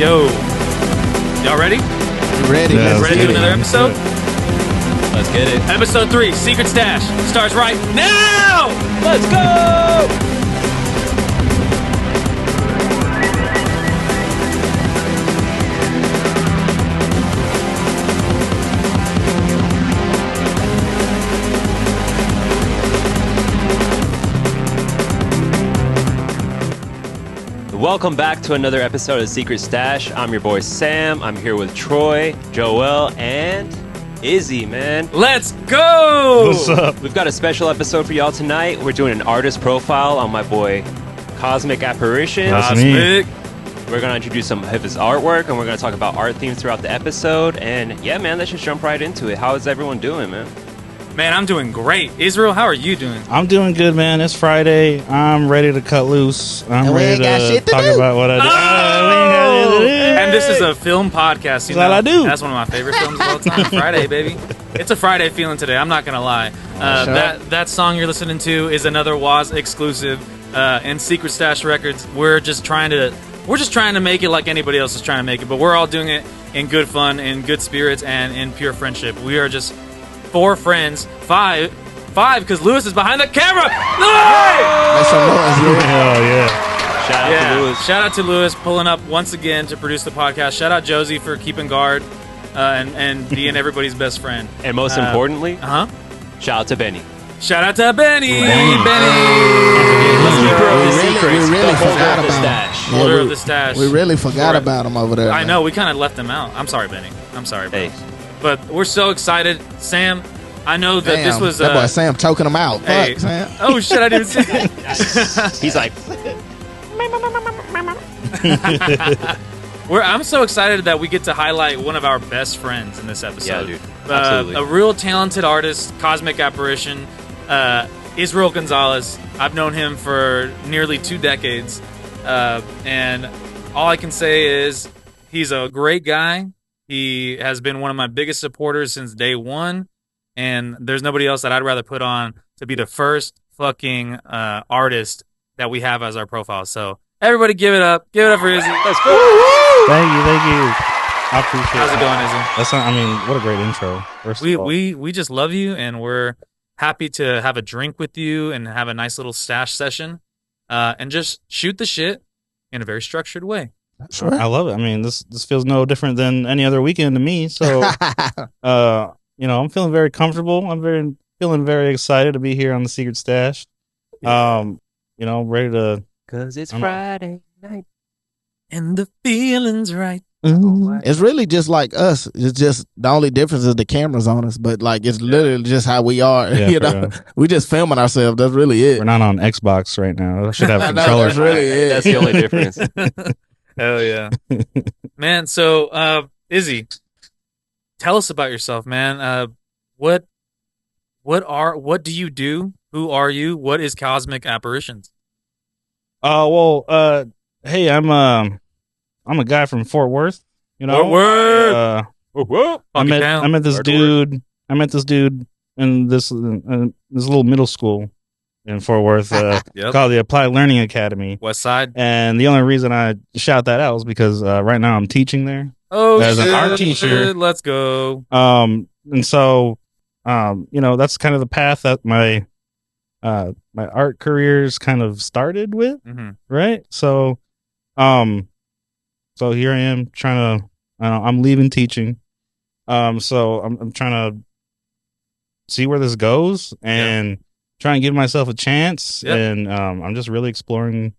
Yo, y'all ready? Ready. Yeah, Ready to do another episode? Let's get it. Episode 3, Secret Stash, starts right now! Let's go! Welcome back to another episode of Secret Stash. I'm your boy Sam. I'm here with Troy, Joel, and Izzy, man. Let's go! What's up? We've got a special episode for y'all tonight. We're doing an artist profile on my boy Cosmic Apparitions. That's me. We're going to introduce some of his artwork, and we're going to talk about art themes throughout the episode. And yeah, man, let's just jump right into it. How is everyone doing, man? Man, I'm doing great. Israel, how are you doing? I'm doing good, man. It's Friday. I'm ready to cut loose. I'm And we ready ain't got shit to talk do. about what I do. Oh! And this is a film podcast. You That's all I do. That's one of my favorite films of all time. Friday, baby. It's a Friday feeling today. I'm not gonna lie. That song you're listening to is another Waz exclusive. And Secret Stash Records. We're just trying to make it like anybody else is trying to make it, but we're all doing it in good fun, in good spirits, and in pure friendship. We are just 4 friends, 5 because Lewis is behind the camera. Make some noise, Lewis. Hell yeah. Shout out to Lewis. Shout out to Lewis pulling up once again to produce the podcast. Shout out Josie for keeping guard and being everybody's best friend. And most importantly, Uh-huh. shout out to Benny. Shout out to Benny. Let's keep her of the We secrets. really The holder forgot of the about stash. Yeah, Holder of the stash. We really forgot about him over there. I man. know, we kind of left him out. I'm sorry, Benny. I'm sorry, bro. Hey. But we're so excited. Sam, I know that Damn, this was... that boy Sam choking him out. Hey. Fuck, Sam. Oh, shit, I didn't see it. He's like, I'm so excited that we get to highlight one of our best friends in this episode. Yeah, dude. Absolutely. A real talented artist, Cosmic Apparition, Israel Gonzalez. I've known him for nearly 2 decades. And all I can say is he's a great guy. He has been one of my biggest supporters since day one. And there's nobody else that I'd rather put on to be the first fucking artist that we have as our profile. So everybody give it up. Give it up for Izzy. Let's go. Thank you. I appreciate How's it going, Izzy? That's not, I mean, what a great intro. First of all. We just love you, and we're happy to have a drink with you and have a nice little stash session, and just shoot the shit in a very structured way. Sure. I love it. I mean, this feels no different than any other weekend to me. So, I'm feeling very comfortable. I'm feeling very excited to be here on the Secret Stash. Ready to. because it's Friday night. And the feeling's right. It's really just like us. It's just the only difference is the cameras on us, but like it's literally just how we are. Yeah, you for know, real. we just filming ourselves. That's really it. We're not on Xbox right now. I should have I know, controllers. that's really it. That's the only difference. Hell yeah. Man, so Izzy, tell us about yourself, man. What do you do? Who are you? What is Cosmic Apparitions? Hey, I'm a guy from Fort Worth. You know, Fort Worth. I met this dude. I met this dude in this little middle school in Fort Worth Yep. called the Applied Learning Academy. West Side. And the only reason I shout that out is because right now I'm teaching there. Oh, As an shit. art teacher. Let's go. And so, that's kind of the path that my art career's kind of started with, Mm-hmm. right? So, so here I am trying to. I'm leaving teaching, so I'm trying to see where this goes and try and give myself a chance. Yep. And I'm just really exploring,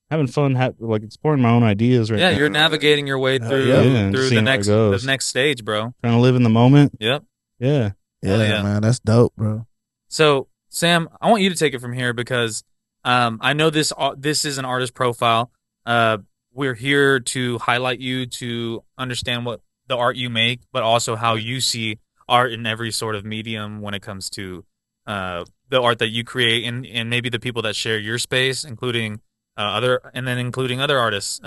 having fun, exploring my own ideas right Yeah, now. you're navigating your way through yeah, through the seeing where it next goes. the next stage, bro. Trying to live in the moment. Yep. Yeah. Yeah, yeah. man, that's dope, bro. So, Sam, I want you to take it from here because I know this is an artist profile. We're here to highlight you, to understand what the art you make, but also how you see art in every sort of medium when it comes to the art that you create and maybe the people that share your space, including other artists,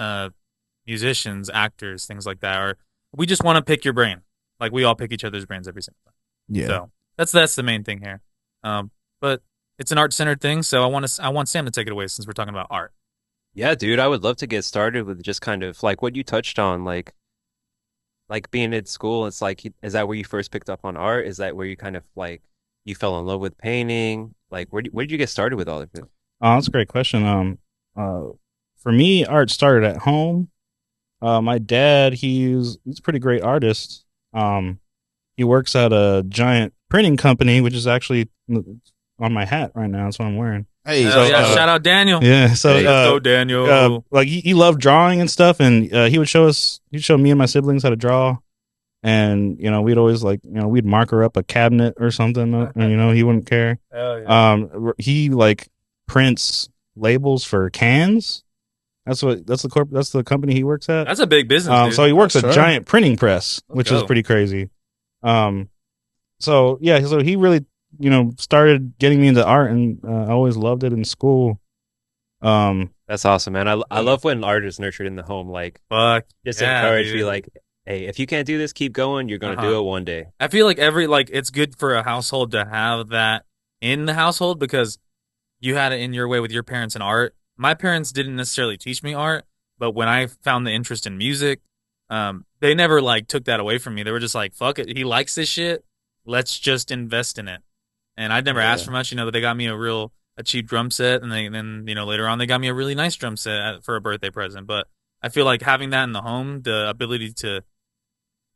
musicians, actors, things like that. Or we just want to pick your brain, like we all pick each other's brains every single time. Yeah. So that's the main thing here. But it's an art-centered thing, so I want Sam to take it away since we're talking about art. Yeah, dude, I would love to get started with just kind of like what you touched on, like being in school. It's like, is that where you first picked up on art? Is that where you kind of like you fell in love with painting? Like, where did you get started with all of it? Oh, that's a great question. Uh, for me, art started at home. My dad, he's a pretty great artist. Um, he works at a giant printing company, which is actually on my hat right now. That's what I'm wearing. Hey, Hell So, yeah! Shout out Daniel. yeah. So, Hey. Let's go, Daniel. like he loved drawing and stuff, and he'd show me and my siblings how to draw, and we'd always we'd marker up a cabinet or something, and he wouldn't care. Hell yeah. He like prints labels for cans. That's the company he works at. That's a big business, dude. So he works a Sure. giant printing press, Let's which is go. pretty crazy. So yeah, so he really started getting me into art, and I always loved it in school. That's awesome, man. I love when art is nurtured in the home. Like, Fuck just yeah, encourage dude. me, like, hey, if you can't do this, keep going. You're gonna do it one day. I feel like it's good for a household to have that in the household because you had it in your way with your parents in art. My parents didn't necessarily teach me art, but when I found the interest in music, they never like took that away from me. They were just like, "Fuck it, he likes this shit. Let's just invest in it." And I'd never asked for much, but they got me a cheap drum set, and then later on they got me a really nice drum set for a birthday present. But I feel like having that in the home, the ability to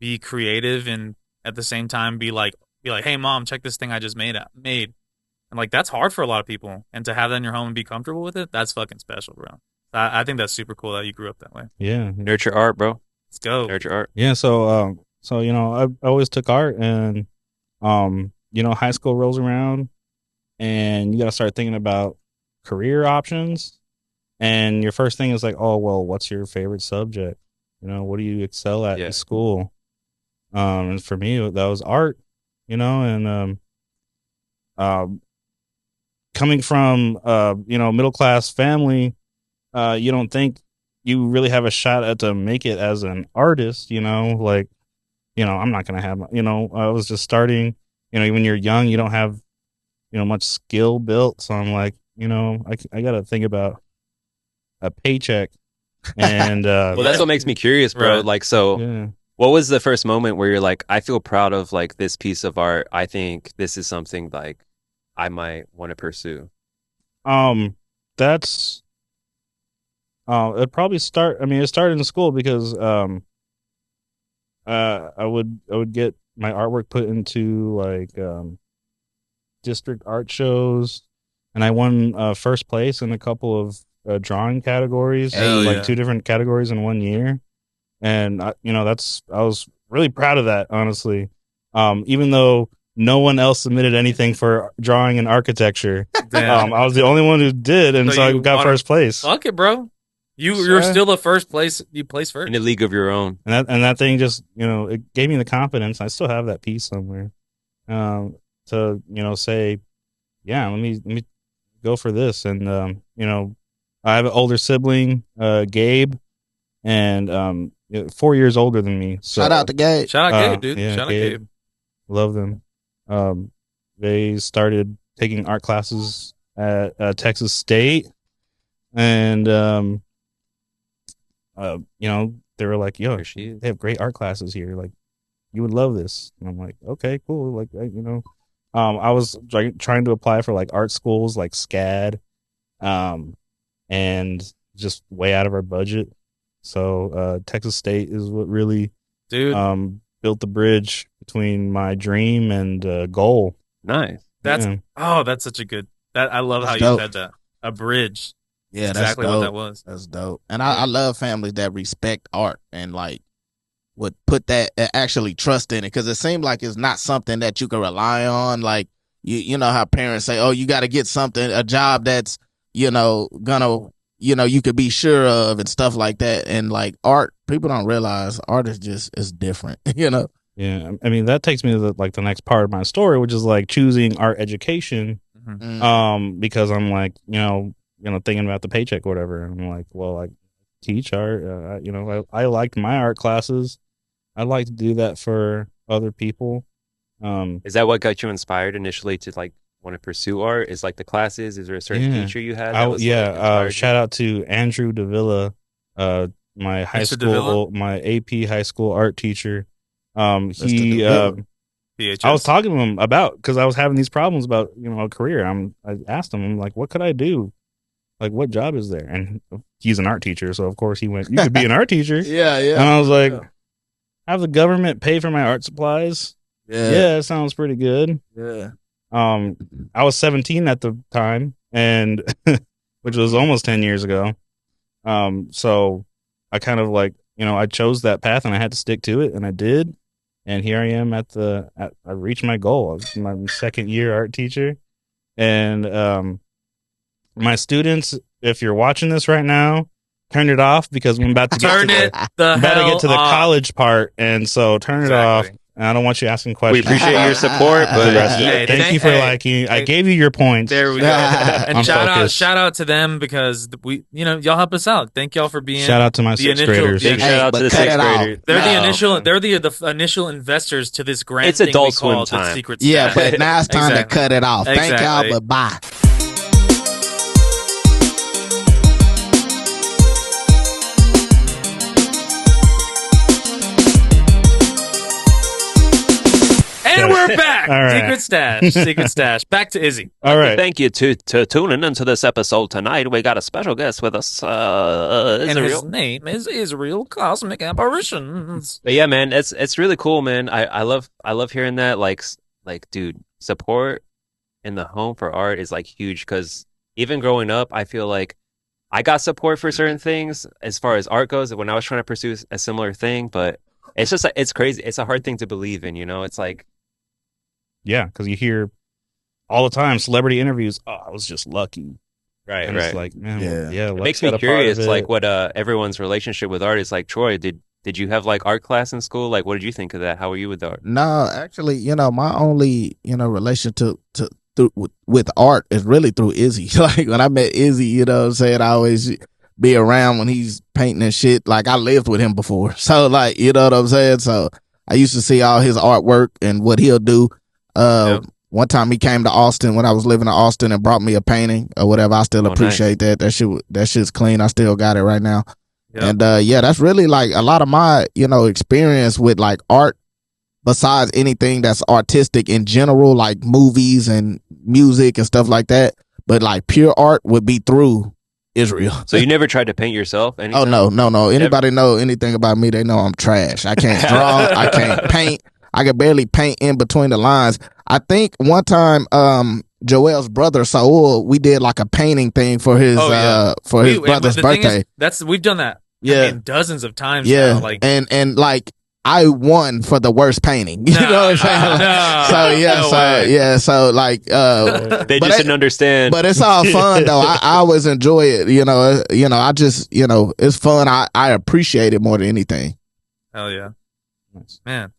be creative and at the same time be like, hey mom, check this thing I just made. And like that's hard for a lot of people. And to have that in your home and be comfortable with it, that's fucking special, bro. I think that's super cool that you grew up that way. yeah, Nurture art, bro. Let's go. Nurture art. yeah. So I always took art, and high school rolls around, and you got to start thinking about career options. And your first thing is like, oh well, what's your favorite subject? What do you excel at Yeah. in school? And for me, that was art. And um, coming from middle class family, you don't think you really have a shot at to make it as an artist. Like I'm not gonna have. I was just starting. When you're young, you don't have much skill built. So I'm like, I got to think about a paycheck. And Well, that's what makes me curious, bro. Right. Like, so yeah. what was the first moment where you're like, I feel proud of like this piece of art. I think this is something like I might want to pursue. That's it probably start. I mean, it started in school because I would get my artwork put into like district art shows, and I won first place in a couple of drawing categories, Hell like yeah. 2 different categories in 1 year. And I was really proud of that, honestly. Even though no one else submitted anything for drawing and architecture, Damn. I was the only one who did, and So so I you got wanna- first place. Fuck it, bro. You're Sure. still the first place. You placed first. In a league of your own. And that thing just it gave me the confidence. I still have that piece somewhere, to say, yeah, let me go for this. And I have an older sibling, Gabe, and 4 years older than me. So Shout out to Gabe. Shout out Gabe, dude. yeah, Shout out Gabe. Gabe. Love them. They started taking art classes at Texas State, and they were like, "Yo, There she is. they have great art classes here. Like, you would love this." And I'm like, "Okay, cool." Like, I was like trying to apply for like art schools like SCAD, and just way out of our budget. So Texas State is what really Dude, built the bridge between my dream and goal. Nice. that's Yeah. that's such a good I love That's how dope. you said that. A bridge. Yeah, That's that's exactly dope. what that was. That's dope. And I love families that respect art and like would put that actually trust in it, because it seems like it's not something that you can rely on. Like you know how parents say, "Oh, you got to get something, a job that's gonna you could be sure of," and stuff like that. And like art, people don't realize art is different. Yeah, I mean that takes me to the next part of my story, which is like choosing art education. Mhm. Because I'm like thinking about the paycheck or whatever. And I'm like, well, I teach art. I liked my art classes. I'd like to do that for other people. Is that what got you inspired initially to like want to pursue art? Is like the classes? Is there a certain Yeah. teacher you had that was like Yeah. inspired you? Shout out to Andrew Davila, my high Mr. Davila? school, my AP high school art teacher. Mr. He, Davila. VHS. I was talking to him about because I was having these problems about a career. I asked him, I'm like, what could I do? Like, what job is there? And he's an art teacher, so of course he went, you could be an art teacher. Yeah, yeah. And I was like, Yeah. have the government pay for my art supplies? Yeah, it sounds pretty good. Yeah. I was 17 at the time, and which was almost 10 years ago. So I kind of like, I chose that path and I had to stick to it, and I did. And here I am I reached my goal. I was my second year art teacher. And my students, if you're watching this right now, turn it off because I'm about to get Turn to it the I'm about to hell get to the off. college part, and so turn it off. Exactly. And I don't want you asking We questions. appreciate your support, but Hey, Thank you for liking. I gave you your points. There we go. And I'm shout focused. out to them because y'all help us out. Thank y'all for being. Shout out to my the sixth initial- graders. big Hey, shout out but to the cut sixth it off. graders. They're the No. initial. They're the initial investors to this grant. It's thing Adult we call Swim the time. Secret Yeah, Stash. but now it's time Exactly. to cut it off. Thank Exactly. y'all, but bye. And we're back. All right. Secret Stash. Secret Stash. Back to Izzy. All right. Thank you to tuning into this episode tonight. We got a special guest with us. And his Israel. name is Israel Cosmic Apparitions. But yeah, man, it's really cool, man. I love hearing that. Like, dude, support in the home for art is like huge because even growing up, I feel like I got support for certain things as far as art goes when I was trying to pursue a similar thing. But it's just like it's crazy. It's a hard thing to believe in, It's like Yeah, because you hear all the time celebrity interviews. Oh, I was just lucky. right, And right. it's like, man, Yeah. yeah. It makes me curious, like what everyone's relationship with art is. Like, Troy, did you have like art class in school? Like, what did you think of that? How were you with art? No, actually, my only, relation with art is really through Izzy. Like when I met Izzy, what I'm saying, I always be around when he's painting and shit. Like I lived with him before. So like, you know what I'm saying? So I used to see all his artwork and what he'll do. Yep. One time he came to Austin when I was living in Austin and brought me a painting or whatever. I still appreciate that. That shit's clean. I still got it right now. Yep. And yeah, that's really like a lot of my, experience with like art besides anything that's artistic in general, like movies and music and stuff like that. But like pure art would be through Israel. So you never tried to paint yourself? Oh anytime? no. Anybody know anything about me, they know I'm trash. I can't draw, I can't paint. I can barely paint in between the lines. I think one time Joel's brother Saul, we did like a painting thing for his and brother's the thing birthday. is, we've done that. Yeah. I mean, dozens of times. Yeah. Now, like and like I won for the worst painting. You know what I'm saying? No, So yeah, no so way. yeah, so like They but just didn't understand. but it's all fun though. I always enjoy it. I just it's fun. I appreciate it more than anything. hell yeah, Nice. man.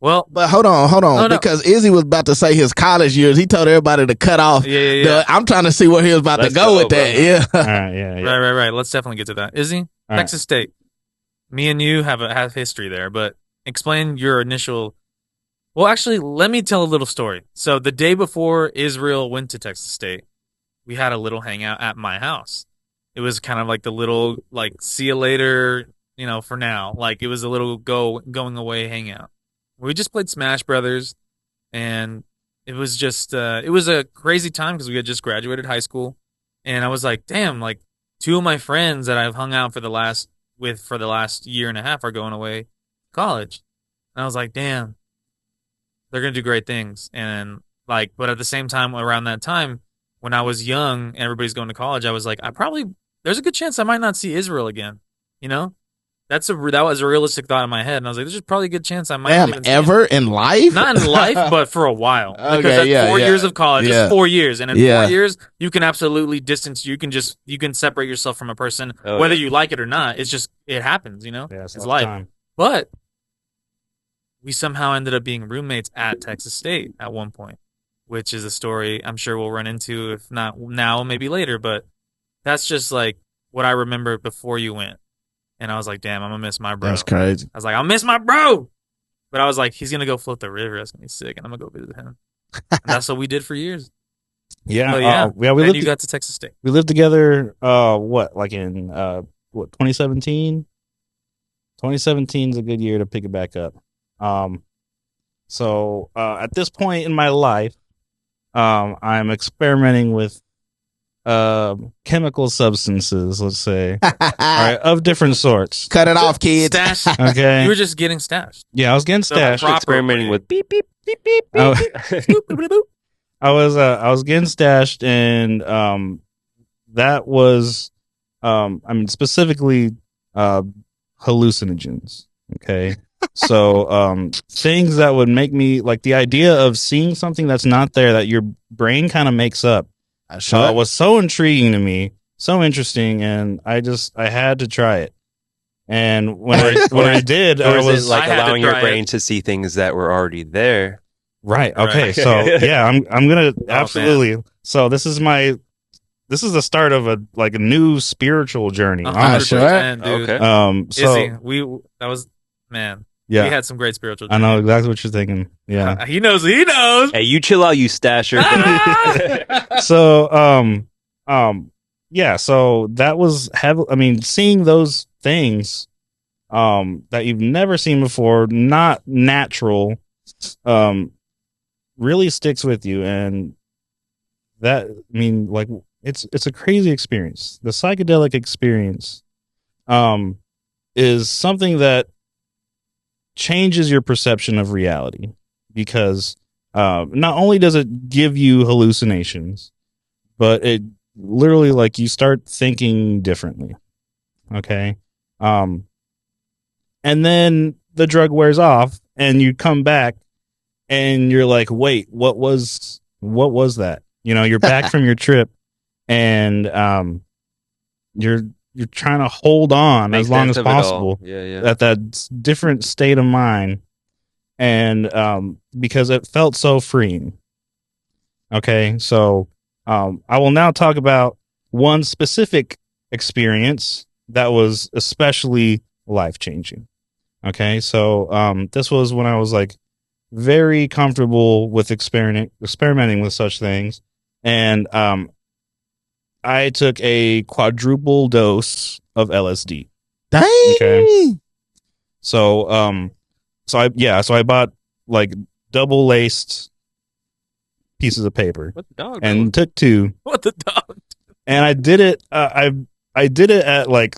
Well, But hold on, No. because Izzy was about to say his college years. He told everybody to cut off. yeah. I'm trying to see where he was about Let's to go go, with that. bro. Yeah. All right, yeah. Right. Let's definitely get to that. Izzy, All right. Texas State. Me and you have history there, but explain your initial. Well, actually, let me tell a little story. So the day before Israel went to Texas State, we had a little hangout at my house. It was kind of like the little like see you later, for now. Like it was a little going away hangout. We just played Smash Brothers, and it was just it was a crazy time because we had just graduated high school, and I was like, damn, like two of my friends that I've hung out for the last year and a half are going away to college, and I was like, damn, they're gonna do great things, and like, but at the same time, around that time when I was young and everybody's going to college, I was like, there's a good chance I might not see Israel again, That was a realistic thought in my head, and I was like, "There's probably a good chance I might not Damn, even see him." ever in life? Not in life, but for a while. Okay, Because that's yeah, 4 yeah. years of college. Yeah. It's 4 years, and in Yeah. 4 years, you can absolutely distance. You can separate yourself from a person, Oh, whether yeah. you like it or not. It's just it happens, Yeah, It's all the life. time. But we somehow ended up being roommates at Texas State at one point, which is a story I'm sure we'll run into, if not now, maybe later. But that's just like what I remember before you went. And I was like, damn, I'm going to miss my bro. That's crazy. I was like, I'll miss my bro. But I was like, he's going to go float the river. That's going to be sick. And I'm going to go visit him. And that's what we did for years. Yeah, But yeah, yeah. We then lived you got to Texas State. we lived together. Like in 2017. 2017 is a good year to pick it back up. So at this point in my life, I'm experimenting with chemical substances, let's say, all right, of different sorts. Cut it off, kids. Stash. Okay. You were just getting stashed. Yeah, I was getting So stashed. properly. Experimenting with beep beep beep beep Oh. beep. I was getting stashed, and that was I mean specifically hallucinogens. Okay. So things that would make me like the idea of seeing something that's not there that your brain kind of makes up was so intriguing to me, so interesting, and I had to try it. And when I did, Or I is was it like I had to allowing your try brain it. to see things that were already there? right. Right. Okay. So yeah, I'm gonna absolutely. Man. So this is the start of a new spiritual journey. Honestly. 100%, dude. Okay. So Izzy, that was man. yeah, We had some great spiritual. I know journey. exactly what you're thinking. Yeah. He knows. He knows. Hey, you chill out, you stasher. So yeah, so that was seeing those things that you've never seen before, not natural, really sticks with you. And that, it's a crazy experience. The psychedelic experience is something that changes your perception of reality, because not only does it give you hallucinations, but it literally, like, you start thinking differently. Okay. And then the drug wears off and you come back and you're like, wait, what was that? You're back from your trip, and you're trying to hold on Make as long sense as of it all. possible Yeah. at that different state of mind. And because it felt so freeing. Okay. So I will now talk about one specific experience that was especially life-changing. Okay. So this was when I was like very comfortable with experimenting with such things. And I took a quadruple dose of LSD. Dang. Okay. So I bought like double laced pieces of paper What the dog? and took two, What the dog? and I did it. I did it at like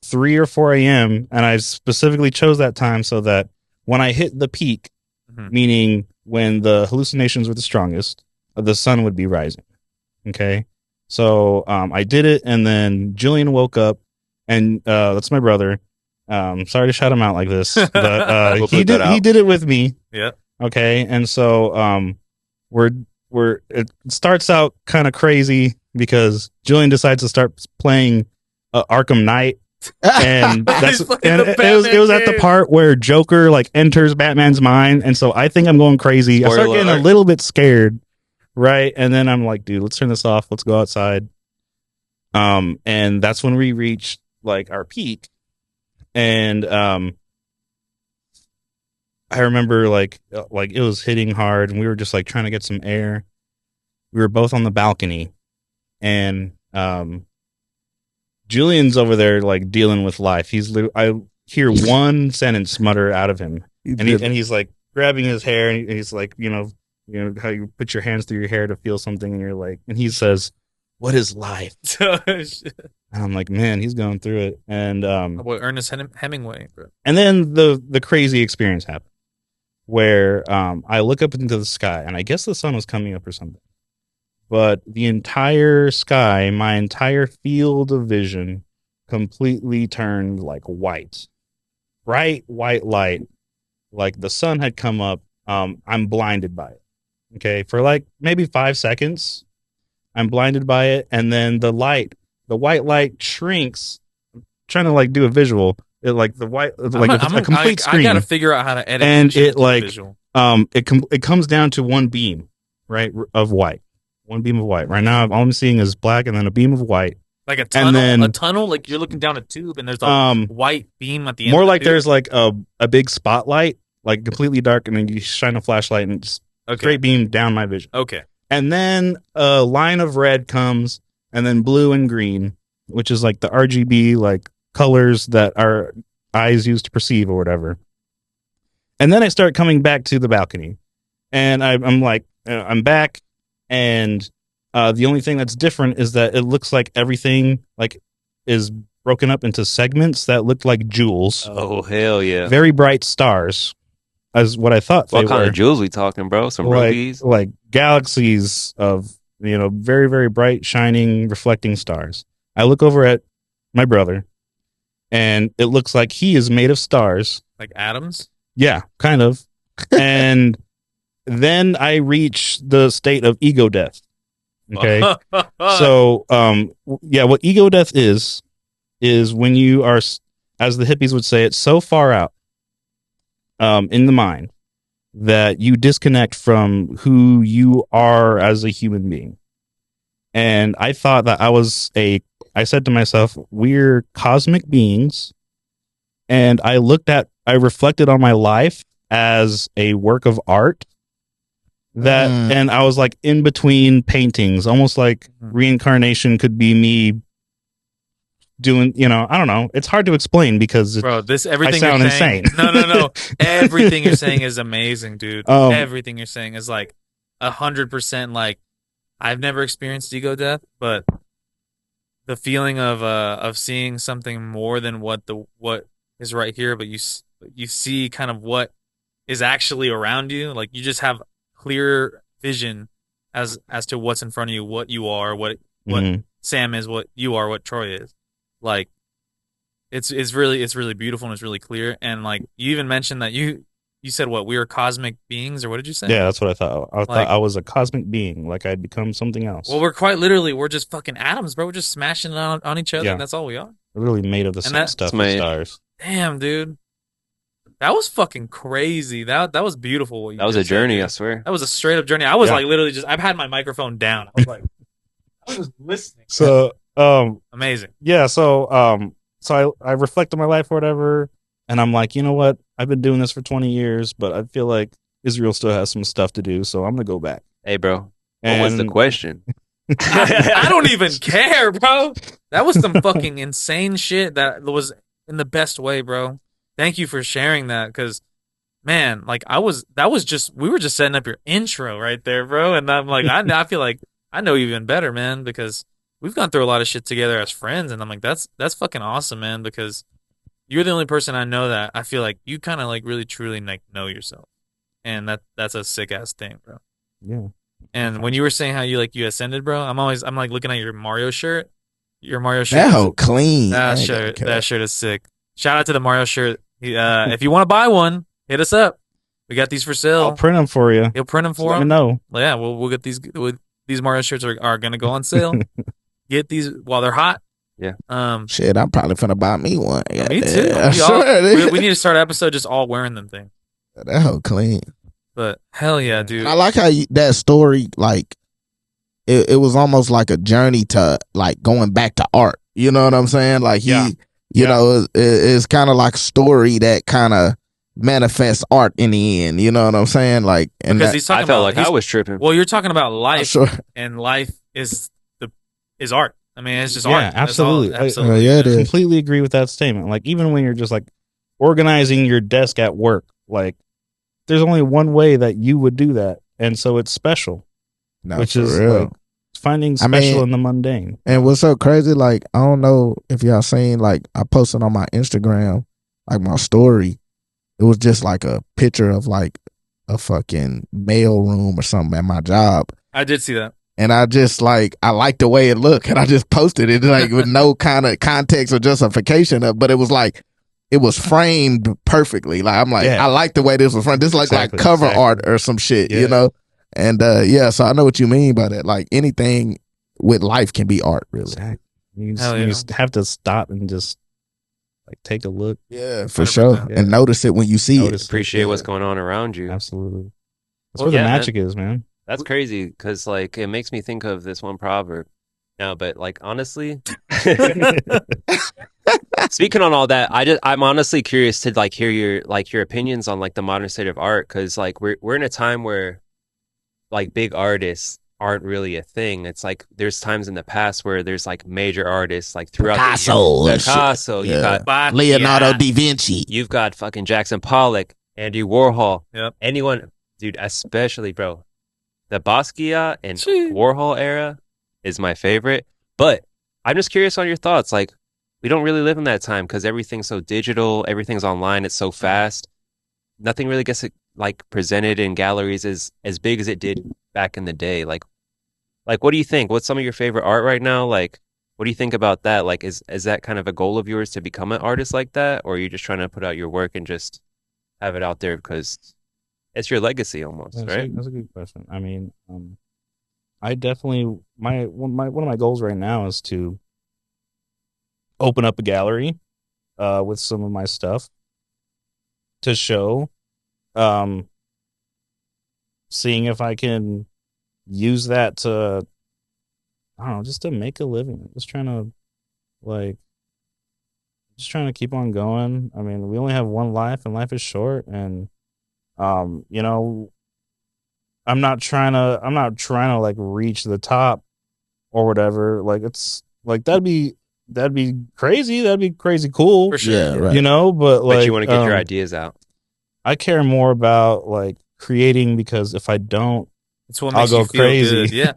3 or 4 a.m. and I specifically chose that time so that when I hit the peak, meaning when the hallucinations were the strongest, the sun would be rising. Okay. So I did it, and then Jillian woke up, and that's my brother. Sorry to shout him out like this, but We'll he put that out. did it with me. Yeah. Okay. And so it starts out kind of crazy because Jillian decides to start playing Arkham Knight. And He's that's playing and the it was at the Batman part where Joker like enters Batman's mind, and so I think I'm going crazy. I start Spoiler getting a alert. little bit scared, right? And then I'm like, dude, let's turn this off. Let's go outside. And that's when we reached like our peak, and I remember like it was hitting hard, and we were just like trying to get some air. We were both on the balcony, and Julian's over there like dealing with life. I hear one sentence mutter out of him, and he's like grabbing his hair, and he's like, you know how you put your hands through your hair to feel something, and you're like, and he says, "What is life?" And I'm like, man, he's going through it. And Boy, Ernest Hemingway, bro. and then the crazy experience happened where I look up into the sky, and I guess the sun was coming up or something. But the entire sky, my entire field of vision, completely turned like white. Bright white light. Like the sun had come up. I'm blinded by it. Okay. For like maybe 5 seconds, I'm blinded by it. And then the white light shrinks. I'm trying to like do a visual. It like the white, like a complete screen. I gotta figure out how to edit. And shit it into the like, visual. it comes down to one beam, right, of white. One beam of white. Right now, all I'm seeing is black, and then a beam of white. Like a tunnel. and then- a tunnel. Like you're looking down a tube, and there's a white beam at the end. More of the like tube. there's like a big spotlight, like completely dark, and then you shine a flashlight and just Okay. straight beam down my vision. Okay. And then a line of red comes, and then blue and green, which is like the RGB like colors that our eyes use to perceive or whatever. And then I start coming back to the balcony, and I'm like, I'm back, and the only thing that's different is that it looks like everything like is broken up into segments that look like jewels, Oh hell yeah! very bright stars, as what I thought they What kind were. of jewels we talking, bro? Some rubies? Like galaxies of very very bright, shining, reflecting stars. I look over at my brother, and it looks like he is made of stars. Like atoms? Yeah, kind of. And then I reach the state of ego death. Okay. So, what ego death is when you are, as the hippies would say, it's so far out, in the mind that you disconnect from who you are as a human being. And I thought that I said to myself, we're cosmic beings. And I reflected on my life as a work of art and I was like in between paintings, almost like reincarnation could be me doing, I don't know. It's hard to explain because everything I sound you're saying, insane. No. Everything you're saying is amazing, dude. Everything you're saying is like 100% like I've never experienced ego death, but the feeling of seeing something more than what is right here, but you see kind of what is actually around you. Like you just have clear vision as to what's in front of you, what you are, what Sam is, what you are, what Troy is. Like it's really beautiful and it's really clear. And like you even mentioned that you said what, we are cosmic beings, or what did you say? Yeah, that's what I thought. I thought I was a cosmic being, like I'd become something else. Well, we're just fucking atoms, bro. We're just smashing on each other, and that's all we are. We're really made of the same stuff as stars. Damn, dude. That was fucking crazy. That was beautiful. That was a journey, I swear. That was a straight up journey. I was like literally I've had my microphone down. I was just listening. So, amazing. Yeah, so I reflect on my life or whatever, and I'm like, you know what? I've been doing this for 20 years, but I feel like Israel still has some stuff to do, so I'm gonna go back. Hey, bro. What was the question? I don't even care, bro. That was some fucking insane shit that was in the best way, bro. Thank you for sharing that, because man, like we were just setting up your intro right there, bro. And I'm like, I feel like I know you even better, man, because we've gone through a lot of shit together as friends, and I'm like, that's fucking awesome, man, because you're the only person I know that I feel like you kind of like really truly like know yourself, and that's a sick ass thing, bro. Yeah. And when you were saying how you ascended, bro, I'm like looking at your Mario shirt. Your Mario shirt. That whole clean. That shirt is sick. Shout out to the Mario shirt. If you want to buy one, hit us up. We got these for sale. I'll print them for you. You'll print them for Let them? me know. Well, yeah, we'll get these. These Mario shirts are going to go on sale. Get these while they're hot. Yeah. Shit, I'm probably finna buy me one. Yeah, me too. We need to start an episode just all wearing them things. That whole clean. But hell yeah, dude. I like how that story, like, it was almost like a journey to like going back to art. You know what I'm saying? Like you know, it's kind of like a story that kind of manifests art in the end. You know what I'm saying? Like, and because he's talking I felt like I was tripping. Well, you're talking about life, sure. And life is art. I mean, it's just art. art. Absolutely. Absolutely. Yeah, it is. I completely agree with that statement. Like, even when you're just like organizing your desk at work, like, there's only one way that you would do that, and so it's special, which is like finding special in the mundane. And what's so crazy, like, I don't know if y'all seen, like, I posted on my Instagram, like, my story. It was just like a picture of like a fucking mail room or something at my job. I did see that. And I just like the way it looked, and I just posted it like with no kind of context or justification but it was like, it was framed perfectly. Like, I'm like, I like the way this was framed. This is like cover art or some shit, you know? And so I know what you mean by that. Like, anything with life can be art, really. Exactly. You just have to stop and just like take a look. Yeah, for sure. Yeah. And notice it when you see it. Appreciate what's going on around you. Absolutely. That's where the magic is, man. That's crazy, because like it makes me think of this one proverb. No, but like honestly, speaking on all that, I'm honestly curious to like hear your opinions on like the modern state of art, because like we're in a time where like big artists aren't really a thing. It's like there's times in the past where there's like major artists like throughout the year. Picasso and shit. Picasso, you Yeah. got Leonardo da Vinci. you've got fucking Jackson Pollock, Andy Warhol, Yep. anyone, dude, especially bro, the Basquiat and Gee. Warhol era is my favorite. But I'm just curious on your thoughts. Like, we don't really live in that time because everything's so digital, everything's online, it's so fast. Nothing really gets like presented in galleries as big as it did back in the day. Like, what do you think? What's some of your favorite art right now? Like, what do you think about that? Like, is that kind of a goal of yours to become an artist like that, or are you just trying to put out your work and just have it out there because it's your legacy almost, right? That's a good question. I mean, I definitely one of my goals right now is to open up a gallery with some of my stuff to show, seeing if I can use that to, I don't know, just to make a living. Like just trying to keep on going. I mean, we only have one life and life is short, and you know, I'm not trying to like reach the top or whatever. Like it's like that'd be crazy. That'd be crazy cool. For sure. Yeah, right. You know, but like But you want to get your ideas out. I care more about like creating, because if I don't, It's what I'll makes go you feel crazy. good. Yeah.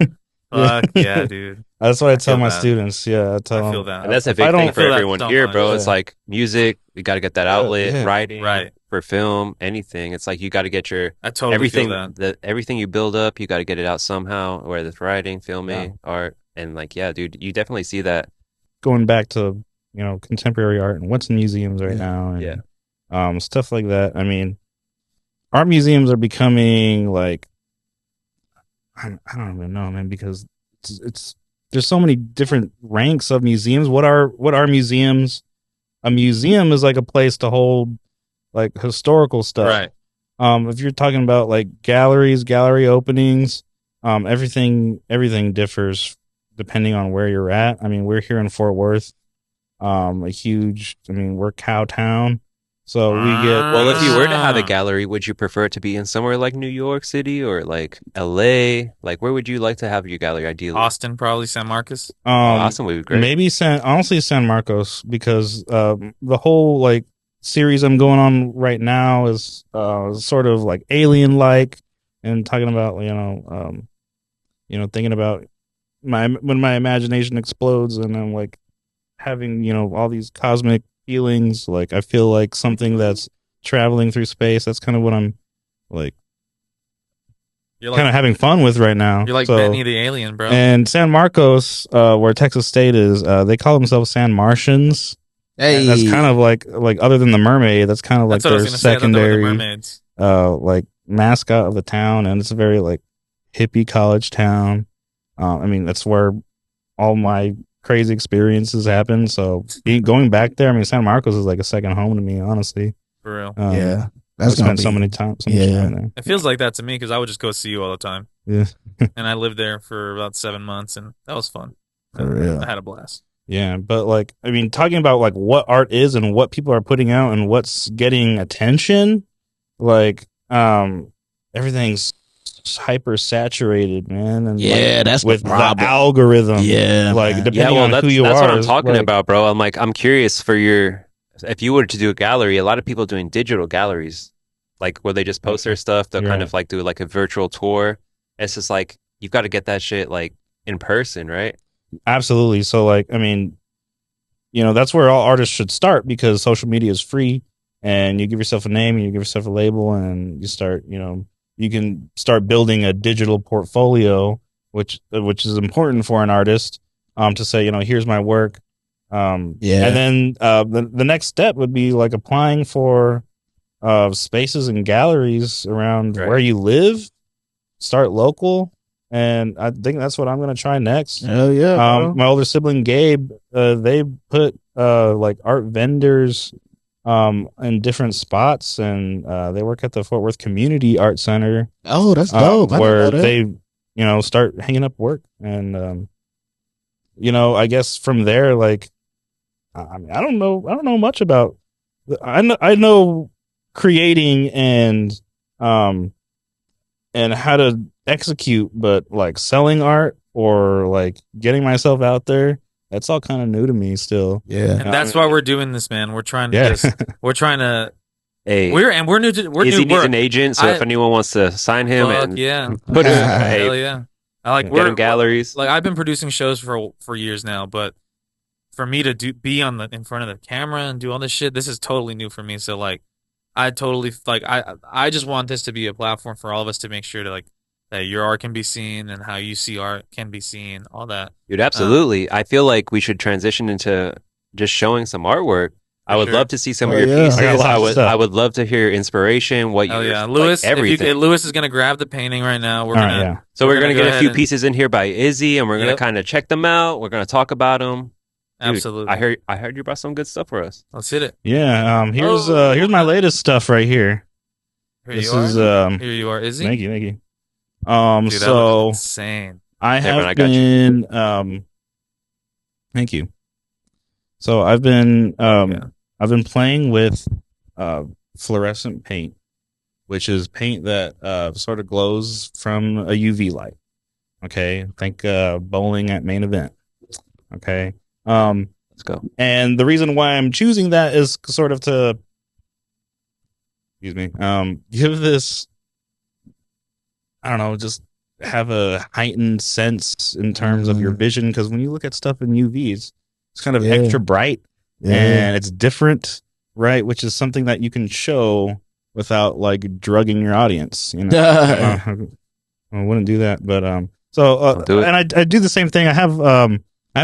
Fuck yeah, dude. That's what I tell feel my that. students. Yeah, I tell I feel them. that. And that's a If I big thing don't for feel that, everyone don't here, mind. bro. It's Yeah. like music, we got to get that outlet, yeah. writing, Right. for film, anything. It's like you got to get your I totally everything feel that. everything you build up, you got to get it out somehow, whether it's writing, filming, art, and like yeah, dude, you definitely see that. Going back to, you know, contemporary art and what's in museums right now, and Yeah. stuff like that. I mean, art museums are becoming like, I don't even know, man, because it's there's so many different ranks of museums. What are museums? A museum is like a place to hold like historical stuff. Right. If you're talking about like galleries, gallery openings, everything differs depending on where you're at. I mean, we're here in Fort Worth, we're cow town, so we get. Well, if you were to have a Ah. gallery, would you prefer it to be in somewhere like New York City or like LA? Like where would you like to have your gallery ideally? Austin, probably San Marcos. Austin would be great. Maybe honestly San Marcos, because the whole like series I'm going on right now is sort of like alien like, and talking about thinking about when my imagination explodes and I'm like having all these cosmic feelings. Like I feel like something that's traveling through space. That's kind of what I'm like You're kind of having fun with right now. You're like So- Benny the alien, bro. And San Marcos, where Texas State is, they call themselves San Martians. Hey, And that's kind of like other than the mermaid, that's kind of like That's what I was their gonna say. I thought they were the secondary mermaids. like mascot of the town, and it's a very like hippie college town. I mean, that's where all my crazy experiences happen. So going back there, I mean, San Marcos is like a second home to me, honestly. For real. yeah, I that's gonna spent be so many times, so Yeah. much time there. It feels like that to me because I would just go see you all the time. Yeah, And I lived there for about 7 months, and that was fun. For real. I had a blast. yeah. But like, I mean, talking about like what art is and what people are putting out and what's getting attention, like, everything's hyper saturated, man. And Yeah, like, that's the with the problem. algorithm. Yeah, like man. depending on that's, who you that's are, what I'm is, talking like- about, bro. I'm like, I'm curious for if you were to do a gallery, a lot of people doing digital galleries, like where they just post their stuff, they'll You're kind right. of like do like a virtual tour. It's just like, you've got to get that shit like in person, right? Absolutely. So like, I mean, that's where all artists should start, because social media is free, and you give yourself a name and you give yourself a label, and you start, you can start building a digital portfolio, which is important for an artist, to say, here's my work. Yeah. And then the next step would be like applying for spaces and galleries around Right. where you live. Start local, and I think that's what I'm going to try next. Hell yeah, bro. My older sibling Gabe, they put like art vendors in different spots, and they work at the Fort Worth Community Art Center, Oh, that's dope. I didn't where know that. they start hanging up work. And I guess from there, like, I mean, I don't know much about. I know creating and how to execute, but like selling art or like getting myself out there, that's all kind of new to me still. Yeah. And that's why we're doing this, man. We're trying to Yeah. we're trying to, Hey, we're new to, we're Izzy new. needs an agent, so if anyone wants to sign him Fuck and yeah. put him, Hell hey, yeah. I like, Yeah. get him galleries. like, I've been producing shows for years now, but for me to be on in front of the camera and do all this shit, this is totally new for me. So like, I totally like, I just want this to be a platform for all of us to make sure to like that your art can be seen and how you see art can be seen, all that. Dude, absolutely. I feel like we should transition into just showing some artwork. I would sure. love to see some Oh, of your yeah. pieces. I got lots I of would stuff. I would love to hear your inspiration, what Oh you yeah, like, Lewis. everything. Lewis is gonna grab the painting right now. We're All gonna right, yeah. So we're gonna go get a ahead few and- pieces in here by Izzy, and we're gonna Yep. kind of check them out. We're gonna talk about them. Dude, Absolutely. I heard you brought some good stuff for us. Let's hit it. Yeah. Here's my latest stuff right here. Here This you is are. Here you are, Izzy. thank you. Dude, that So looks insane. I Hey, man, have I got been thank you. So I've been Yeah. I've been playing with fluorescent paint, which is paint that sort of glows from a UV light. Okay, think bowling at main event. Okay, Let's go. and the reason why I'm choosing that is sort of to, excuse me, give this, I don't know, just have a heightened sense in terms of your vision, because when you look at stuff in UVs, it's kind of Yeah. extra bright Yeah. and it's different, right? Which is something that you can show without like drugging your audience. You know, I wouldn't do that, but Don't do it. and I do the same thing. I have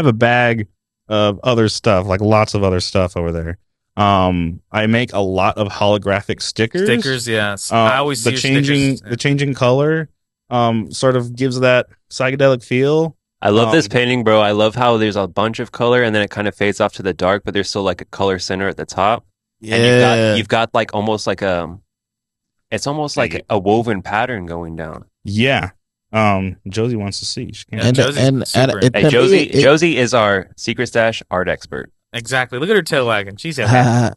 a bag of other stuff, like lots of other stuff over there. I make a lot of holographic stickers. Stickers, yes. I always see the your changing stickers. the changing color sort of gives that psychedelic feel. I love this Um, painting, bro. I love how there's a bunch of color and then it kind of fades off to the dark, but there's still like a color center at the top. Yeah. And you've got like almost like it's almost like a woven pattern going down. Yeah. Josie wants to see. She can't. Yeah, Josie's super into Hey, to Josie, me, it- Josie is our Secret Stash art expert. Exactly. Look at her tail wagging. She's a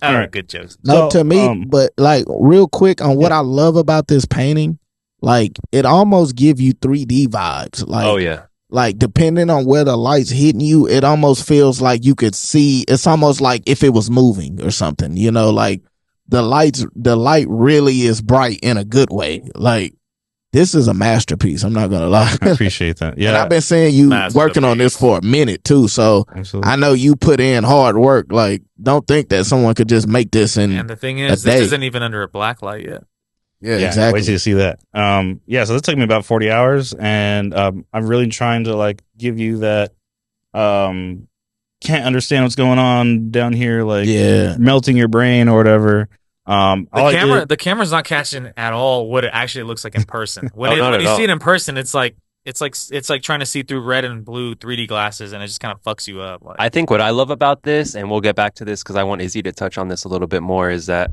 All right. good Josie. No, So, to me, but like real quick on what Yeah. I love about this painting, like it almost give you 3D vibes. Like, Oh yeah. like depending on where the light's hitting you, it almost feels like you could see. It's almost like if it was moving or something. You know, like the light really is bright in a good way. Like this is a masterpiece. I'm not gonna lie. I appreciate that. And Yeah, I've been seeing you Masterpiece. working on this for a minute too. So absolutely. I know you put in hard work. Like, don't think that someone could just make this in. And the thing is, day. this isn't even under a black light yet. Yeah, Yeah, exactly. wait till you see that. So this took me about 40 hours, and I'm really trying to like give you that. Can't understand what's going on down here, like Yeah. melting your brain or whatever. The camera's not catching at all what it actually looks like in person. When, Oh, not when at you all. see it in person, it's like trying to see through red and blue 3D glasses, and it just kind of fucks you up. Like, I think what I love about this, and we'll get back to this because I want Izzy to touch on this a little bit more, is that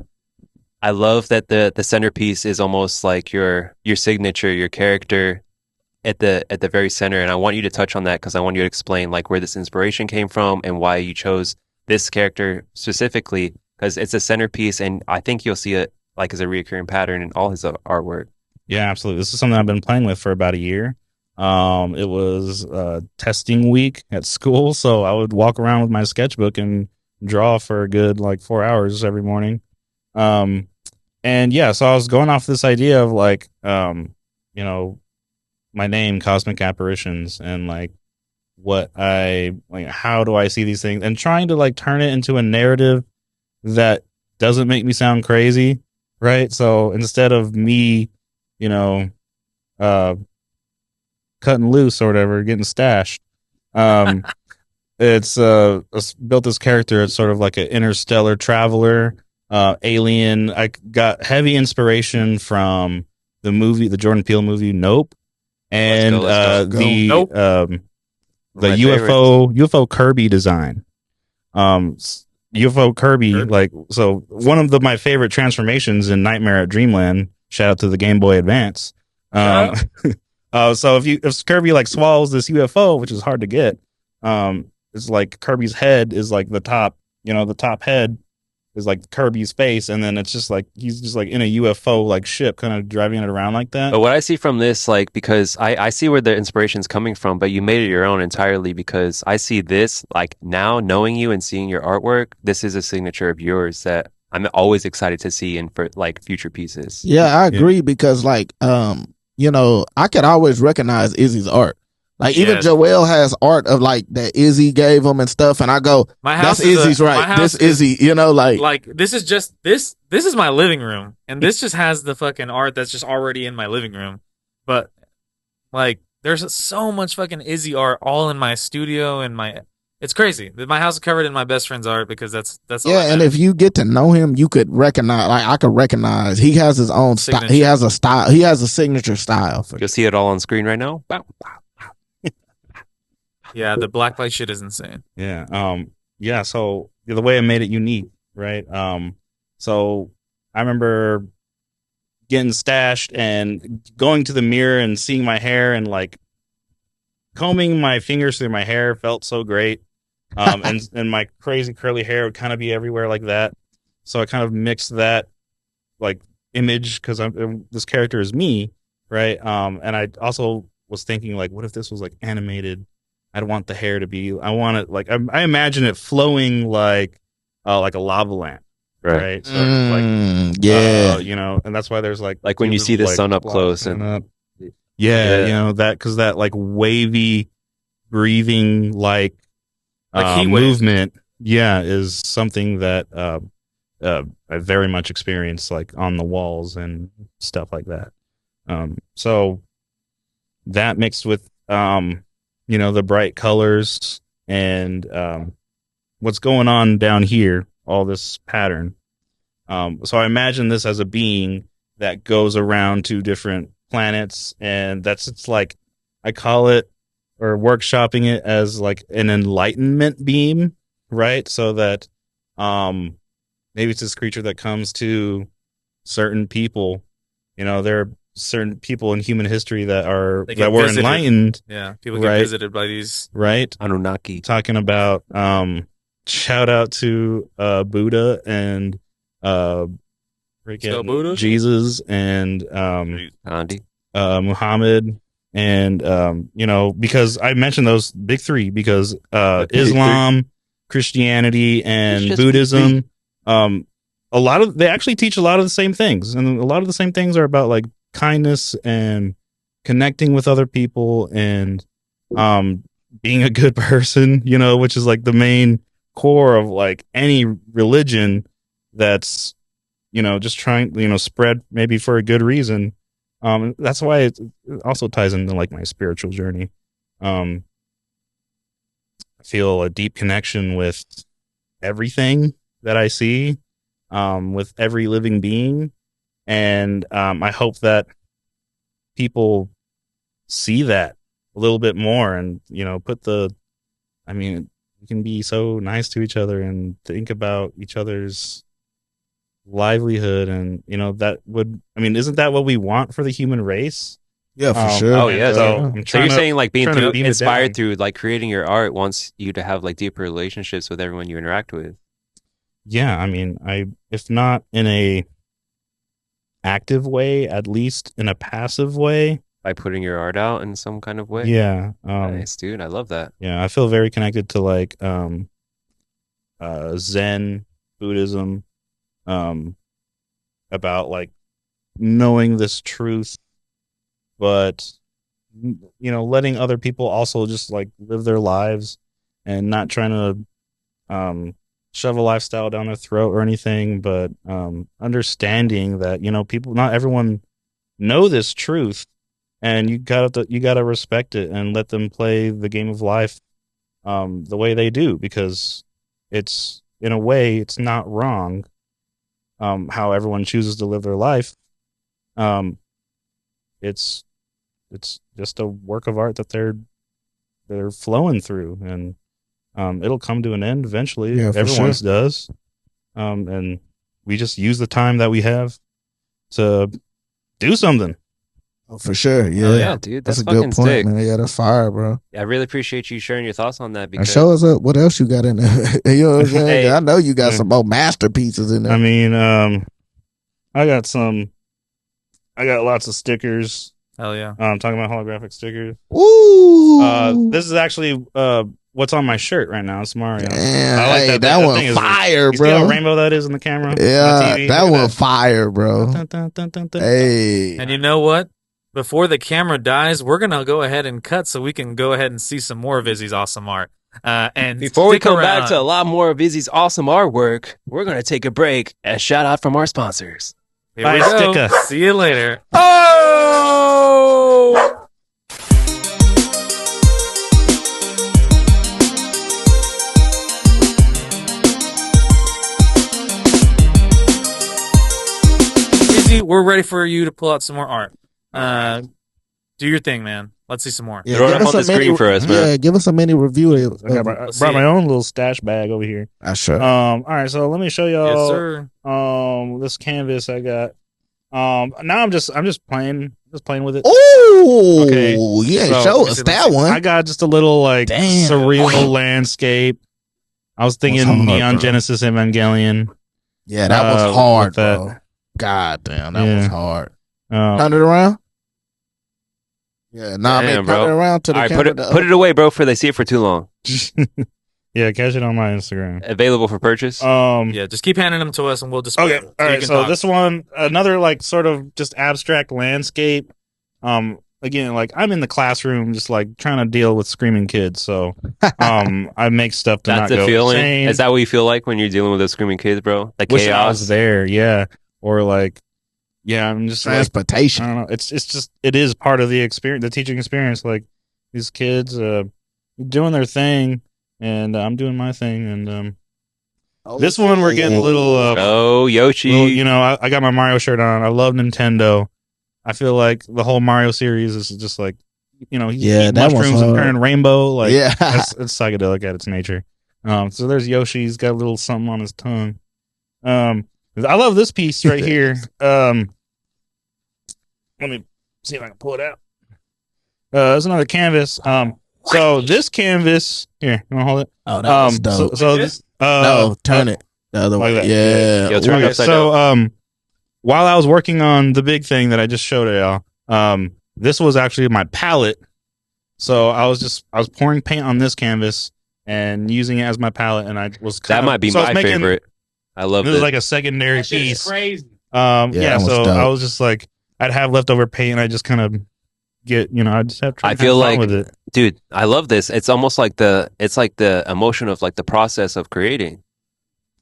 I love that the centerpiece is almost like your signature, your character at the very center. And I want you to touch on that because I want you to explain like where this inspiration came from and why you chose this character specifically, because it's a centerpiece, and I think you'll see it like as a recurring pattern in all his artwork. Yeah, absolutely. This is something I've been playing with for about a year. It was testing week at school, so I would walk around with my sketchbook and draw for a good like 4 hours every morning. And yeah, so I was going off this idea of like, my name, Cosmic Apparitions, and like how do I see these things, and trying to like turn it into a narrative that doesn't make me sound crazy, right? So instead of me, cutting loose or whatever, getting stashed, it's built this character. It's sort of like an interstellar traveler, alien. I got heavy inspiration from the Jordan Peele movie Nope, and Let's go. the Nope. the My UFO Kirby design. UFO Kirby, like, so one of my favorite transformations in Nightmare at Dreamland. Shout out to the Game Boy Advance. So if Kirby like swallows this UFO, which is hard to get, it's like Kirby's head is like the top head, is like Kirby's face, and then it's just like he's just like in a UFO like ship, kind of driving it around like that. But what I see from this, like, because I see where the inspiration's coming from, but you made it your own entirely because I see this, like, now knowing you and seeing your artwork, this is a signature of yours that I'm always excited to see in for like future pieces. Yeah, I agree because like I could always recognize Izzy's art. Like even Yes. Joel has art of like that Izzy gave him and stuff, and I go, My house that's is Izzy's my right. house This Izzy, like this is just this is my living room, and this just has the fucking art that's just already in my living room. But like there's so much fucking Izzy art all in my studio and it's crazy. My house is covered in my best friend's art because that's all yeah. that And matters. if you get to know him, you could recognize. Like I could recognize he has his own style. He Signature. has a style. He has a signature style. You'll see it all on screen right now. Bow. Yeah, the blacklight shit is insane. Yeah. Yeah. So the way I made it unique, right? So I remember getting stashed and going to the mirror and seeing my hair and like combing my fingers through my hair felt so great. And my crazy curly hair would kind of be everywhere like that. So I kind of mixed that like image because this character is me, right? And I also was thinking like, what if this was like animated? I'd want the hair to be. I want it like I imagine it flowing like a lava lamp, right? So it's like Yeah. and that's why there's like When you see the like, sun up blocks close coming and up. Yeah, Yeah. that because that like wavy breathing like Like heat waves. movement, is something that I very much experience like on the walls and stuff like that. So that mixed with the bright colors and what's going on down here, all this pattern. So I imagine this as a being that goes around to different planets, and it's like I call it or workshopping it as like an enlightenment beam, right? So that maybe it's this creature that comes to certain people. There are certain people in human history that They get were visited. enlightened, Yeah, people get Right. visited by these. right? Anunnaki. Talking about shout out to Buddha and So Buddha? Jesus and Gandhi. Muhammad and because I mentioned those big three because The big Islam, Christianity, and just Buddhism, they actually teach a lot of the same things, and a lot of the same things are about like kindness and connecting with other people and being a good person, which is like the main core of like any religion that's just trying spread maybe for a good reason. That's why it also ties into like my spiritual journey. I feel a deep connection with everything that I see, with every living being, and I hope that people see that a little bit more, and we can be so nice to each other and think about each other's livelihood, and isn't that what we want for the human race? Yeah, for sure. Oh yeah. So So, I'm you're trying to saying like being trying to beam it inspired down. through like creating your art wants you to have like deeper relationships with everyone you interact with. Yeah, I if not in a active way, at least in a passive way. By putting your art out in some kind of way. Yeah. Nice, dude. I love that. Yeah, I feel very connected to like Zen Buddhism, about like knowing this truth, but letting other people also just like live their lives and not trying to shove a lifestyle down their throat or anything, but understanding that people, not everyone know this truth, and you gotta respect it and let them play the game of life the way they do, because it's in a way it's not wrong, how everyone chooses to live their life. It's just a work of art that they're flowing through, and it'll come to an end eventually. Yeah, for Everyone's sure. does. And we just use the time that we have to do something. Oh, for sure. Yeah. Oh, yeah, dude, That's that's a good fucking point, sick. man. Yeah, that's fire, bro. I really appreciate you sharing your thoughts on that Now because show us up what else you got in there. You know what I'm saying? Hey. I know you got Yeah. some more masterpieces in there. I mean, I got lots of stickers. Hell yeah. I'm talking about holographic stickers. Ooh. This is actually what's on my shirt right now. It's Mario. Damn, I like hey, that. that That one thing is- fire, You see how bro. rainbow that is in the camera? Yeah, On the TV? that Look one at fire, bro. Dun, dun, dun, dun, dun. Hey. And you know what? Before the camera dies, we're gonna go ahead and cut so we can go ahead and see some more of Izzy's awesome art. And before we stick come back to a around. lot more of Izzy's awesome artwork, we're going to take a break and shout out from our sponsors. Here Bye, we go. sticker. See you later. Oh! Izzy, we're ready for you to pull out some more art. Do your thing, man. Let's see some more. Yeah, Throw it give up us on a the screen mini- for us, man. Yeah, give us a mini review. I Let's brought see my it. own little stash bag over here. I sure. All right, so let me show Yes, y'all. sir. This canvas I got. Now I'm just playing with it. Ooh, Okay, yeah, so- show Let me us see, that let me see. one. I got just a little like Damn. surreal landscape. I was thinking hard, Neon bro. Genesis Evangelion. Yeah, that was with hard, that. bro. God damn, that Yeah. was hard. Uh, Turn it around. Yeah, nah, I mean, Damn, turn bro. it around to the All right, camera. put it away, bro, before they see it for too long. yeah, catch it on my Instagram. Available for purchase. Yeah, just keep handing them to us and we'll display Okay. them. All you right. can So talk. this one, another like sort of just abstract landscape. Again, like I'm in the classroom, just like trying to deal with screaming kids. So, I make stuff to That's not the go feeling. insane. Is that what you feel like when you're dealing with those screaming kids, bro? The Wishing I was chaos. there, yeah. Or like, yeah, I'm just like, I Transportation. don't know. It's just it is part of the experience, the teaching experience. Like these kids, doing their thing, and I'm doing my thing, and this one we're getting a little. Oh, Yoshi. Well, you know, I got my Mario shirt on. I love Nintendo. I feel like the whole Mario series is just like, you know, he's Yeah, eating that one's mushrooms and hard. turning rainbow. Like, Yeah. it's psychedelic at its nature. So there's Yoshi. He's got a little something on his tongue. I love this piece right here. Let me see if I can pull it out. There's another canvas. So this canvas here, you want to hold it? Oh, that was dope. So this, No, turn it the other like way. that. Yeah. Yo, turn Ooh. it upside So while I was working on the big thing that I just showed y'all, this was actually my palette. So I was pouring paint on this canvas and using it as my palette, and I was That might be so I was my making- favorite. I love This it. is like a secondary That shit is piece. crazy. that was So dope. I was just like, I'd have leftover paint, and I just kind of get, you know, I just have. I feel like- with it. Dude, I love this. It's almost like the emotion of like the process of creating.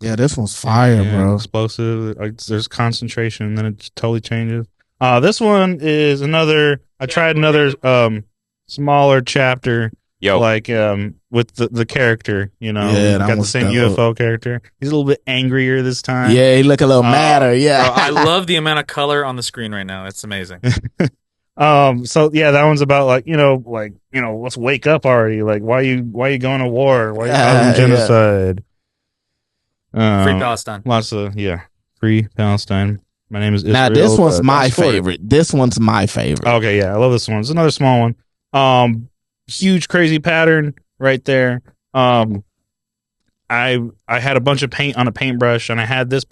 Yeah, this one's fire, Yeah, bro. explosive. Like, there's concentration, and then it totally changes. This one is another. I tried another smaller chapter, Yo, like with the character. You know, Yeah, that got the was same dope. UFO character. He's a little bit angrier this time. Yeah, he look a little madder. Yeah. Bro, I love the amount of color on the screen right now. It's amazing. So yeah, that one's about like let's wake up already. Like why you going to war? Why you causing Yeah. genocide? Free Palestine. Lots of free Palestine. My name is Israel. Now this one's but my that's short. favorite. This one's my favorite. Okay, yeah, I love this one. It's another small one. Huge crazy pattern right there. I had a bunch of paint on a paintbrush, and I had this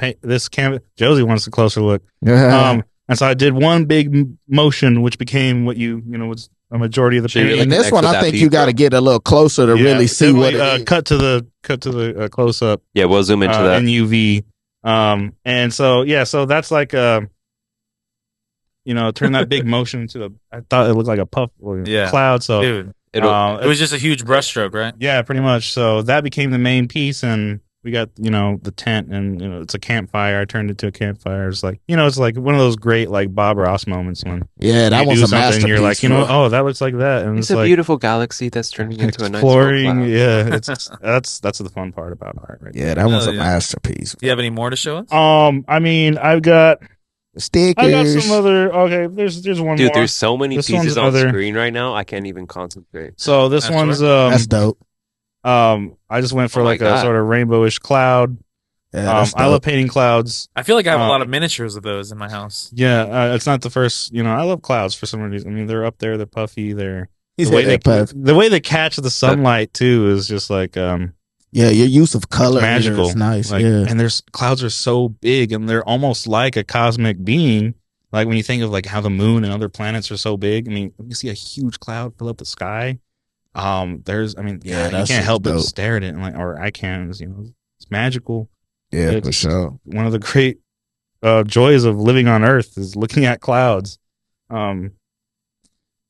canvas. Josie wants a closer look. And so I did one big motion, which became what was a majority of the She really painting. and this connects one, with I that think piece, you got to bro. get a little closer to really see what definitely, it is. cut to the close up yeah, we'll zoom into that. in UV. And so that's like turn that big motion into I thought it looked like a puff Yeah. cloud. So Dude, It'll, it was just a huge brushstroke, right? yeah, pretty much. So that became the main piece, and we got the tent, and it's a campfire. I turned it to a campfire. It's like it's like one of those great like Bob Ross moments when Yeah, that you was do a something masterpiece. and you're like, bro. oh, that looks like that, and it's it's a like beautiful galaxy that's turning into a nice exploring. little cloud. Yeah, it's that's the fun part about art, right? Yeah, that was Oh, a yeah. masterpiece. Do you have any more to show us? I mean, I got Stickers. some other. Okay, there's one Dude, more. there's so many This pieces one's on another- screen right now. I can't even concentrate. So this That's one's That's dope. I just went for Oh my like a God. sort of rainbowish cloud. Yeah, that's I love dope. painting clouds. I feel like I have a lot of miniatures of those in my house. Yeah, it's not the first. I love clouds for some reason. I mean, they're up there. They're puffy. They're He the way said that puff. the way they catch the sunlight too is just like Yeah, your use of color it's magical. is nice. Like, yeah, and there's clouds are so big and they're almost like a cosmic being. Like when you think of like how the moon and other planets are so big. I mean, when you see a huge cloud fill up the sky, there's I mean, Yeah, you that can't help but shit's dope. stare at it and like, or I can, it's magical. yeah, It's for sure. one of the great joys of living on Earth is looking at clouds.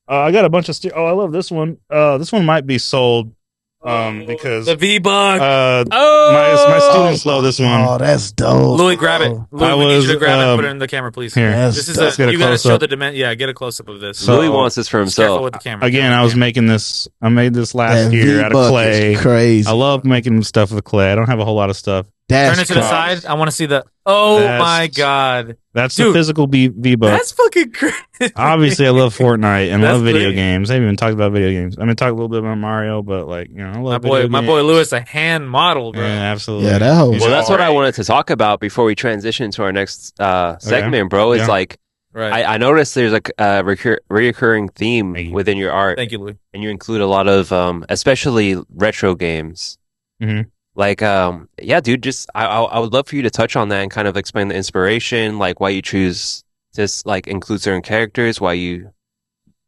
I got a bunch of I love this one. This one might be sold because The V-Buck. my students love this one. Oh, that's dope. Louis, grab it. Louis, we need you to grab it and put it in the camera, please. Here. This is Let's a, get a you gotta show close-up. the dimension. Yeah, get a close up of this. So- Louis wants this for Just careful himself. with the camera. Again, I was making this. I made this last That year out of V-Buck clay. is crazy. I love making stuff with clay. I don't have a whole lot of stuff. That's Turn it to the crazy. side. I want to see the. Oh That's- my god, That's Dude, the physical V-Buck. that's fucking crazy. Obviously, I love Fortnite and That's love video great. games. I haven't even talked about video games. I mean, talk a little bit about Mario, but like I love my boy Lewis, a hand model, bro. Yeah, absolutely. Yeah, that whole. He's Well, that's what I alright. wanted to talk about before we transition to our next segment, bro. It's Yeah. like Right. I noticed there's a reoccurring theme Thank you. within your art, Thank you, Louis. and you include a lot of especially retro games. Mhm. Like, yeah, dude, just I would love for you to touch on that and kind of explain the inspiration, like why you choose to like include certain characters, why you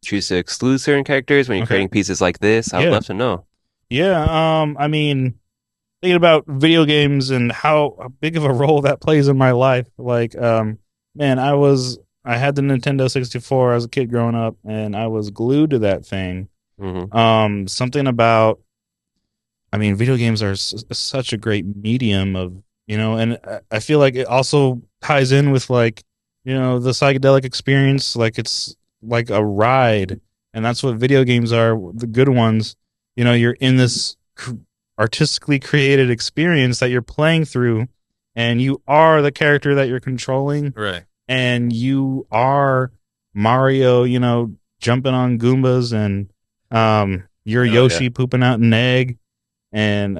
choose to exclude certain characters when you're Okay. creating pieces like this. I would Yeah. love to know. Yeah, I mean, thinking about video games and how big of a role that plays in my life. Like, man, I had the Nintendo 64 as a kid growing up, and I was glued to that thing. Something about, I mean, video games are such a great medium of, and I feel like it also ties in with like, the psychedelic experience. Like it's like a ride, and that's what video games are. The good ones, you're in this artistically created experience that you're playing through, and you are the character that you're controlling, Right. and you are Mario, jumping on Goombas, and you're Oh, Yoshi pooping out an egg, and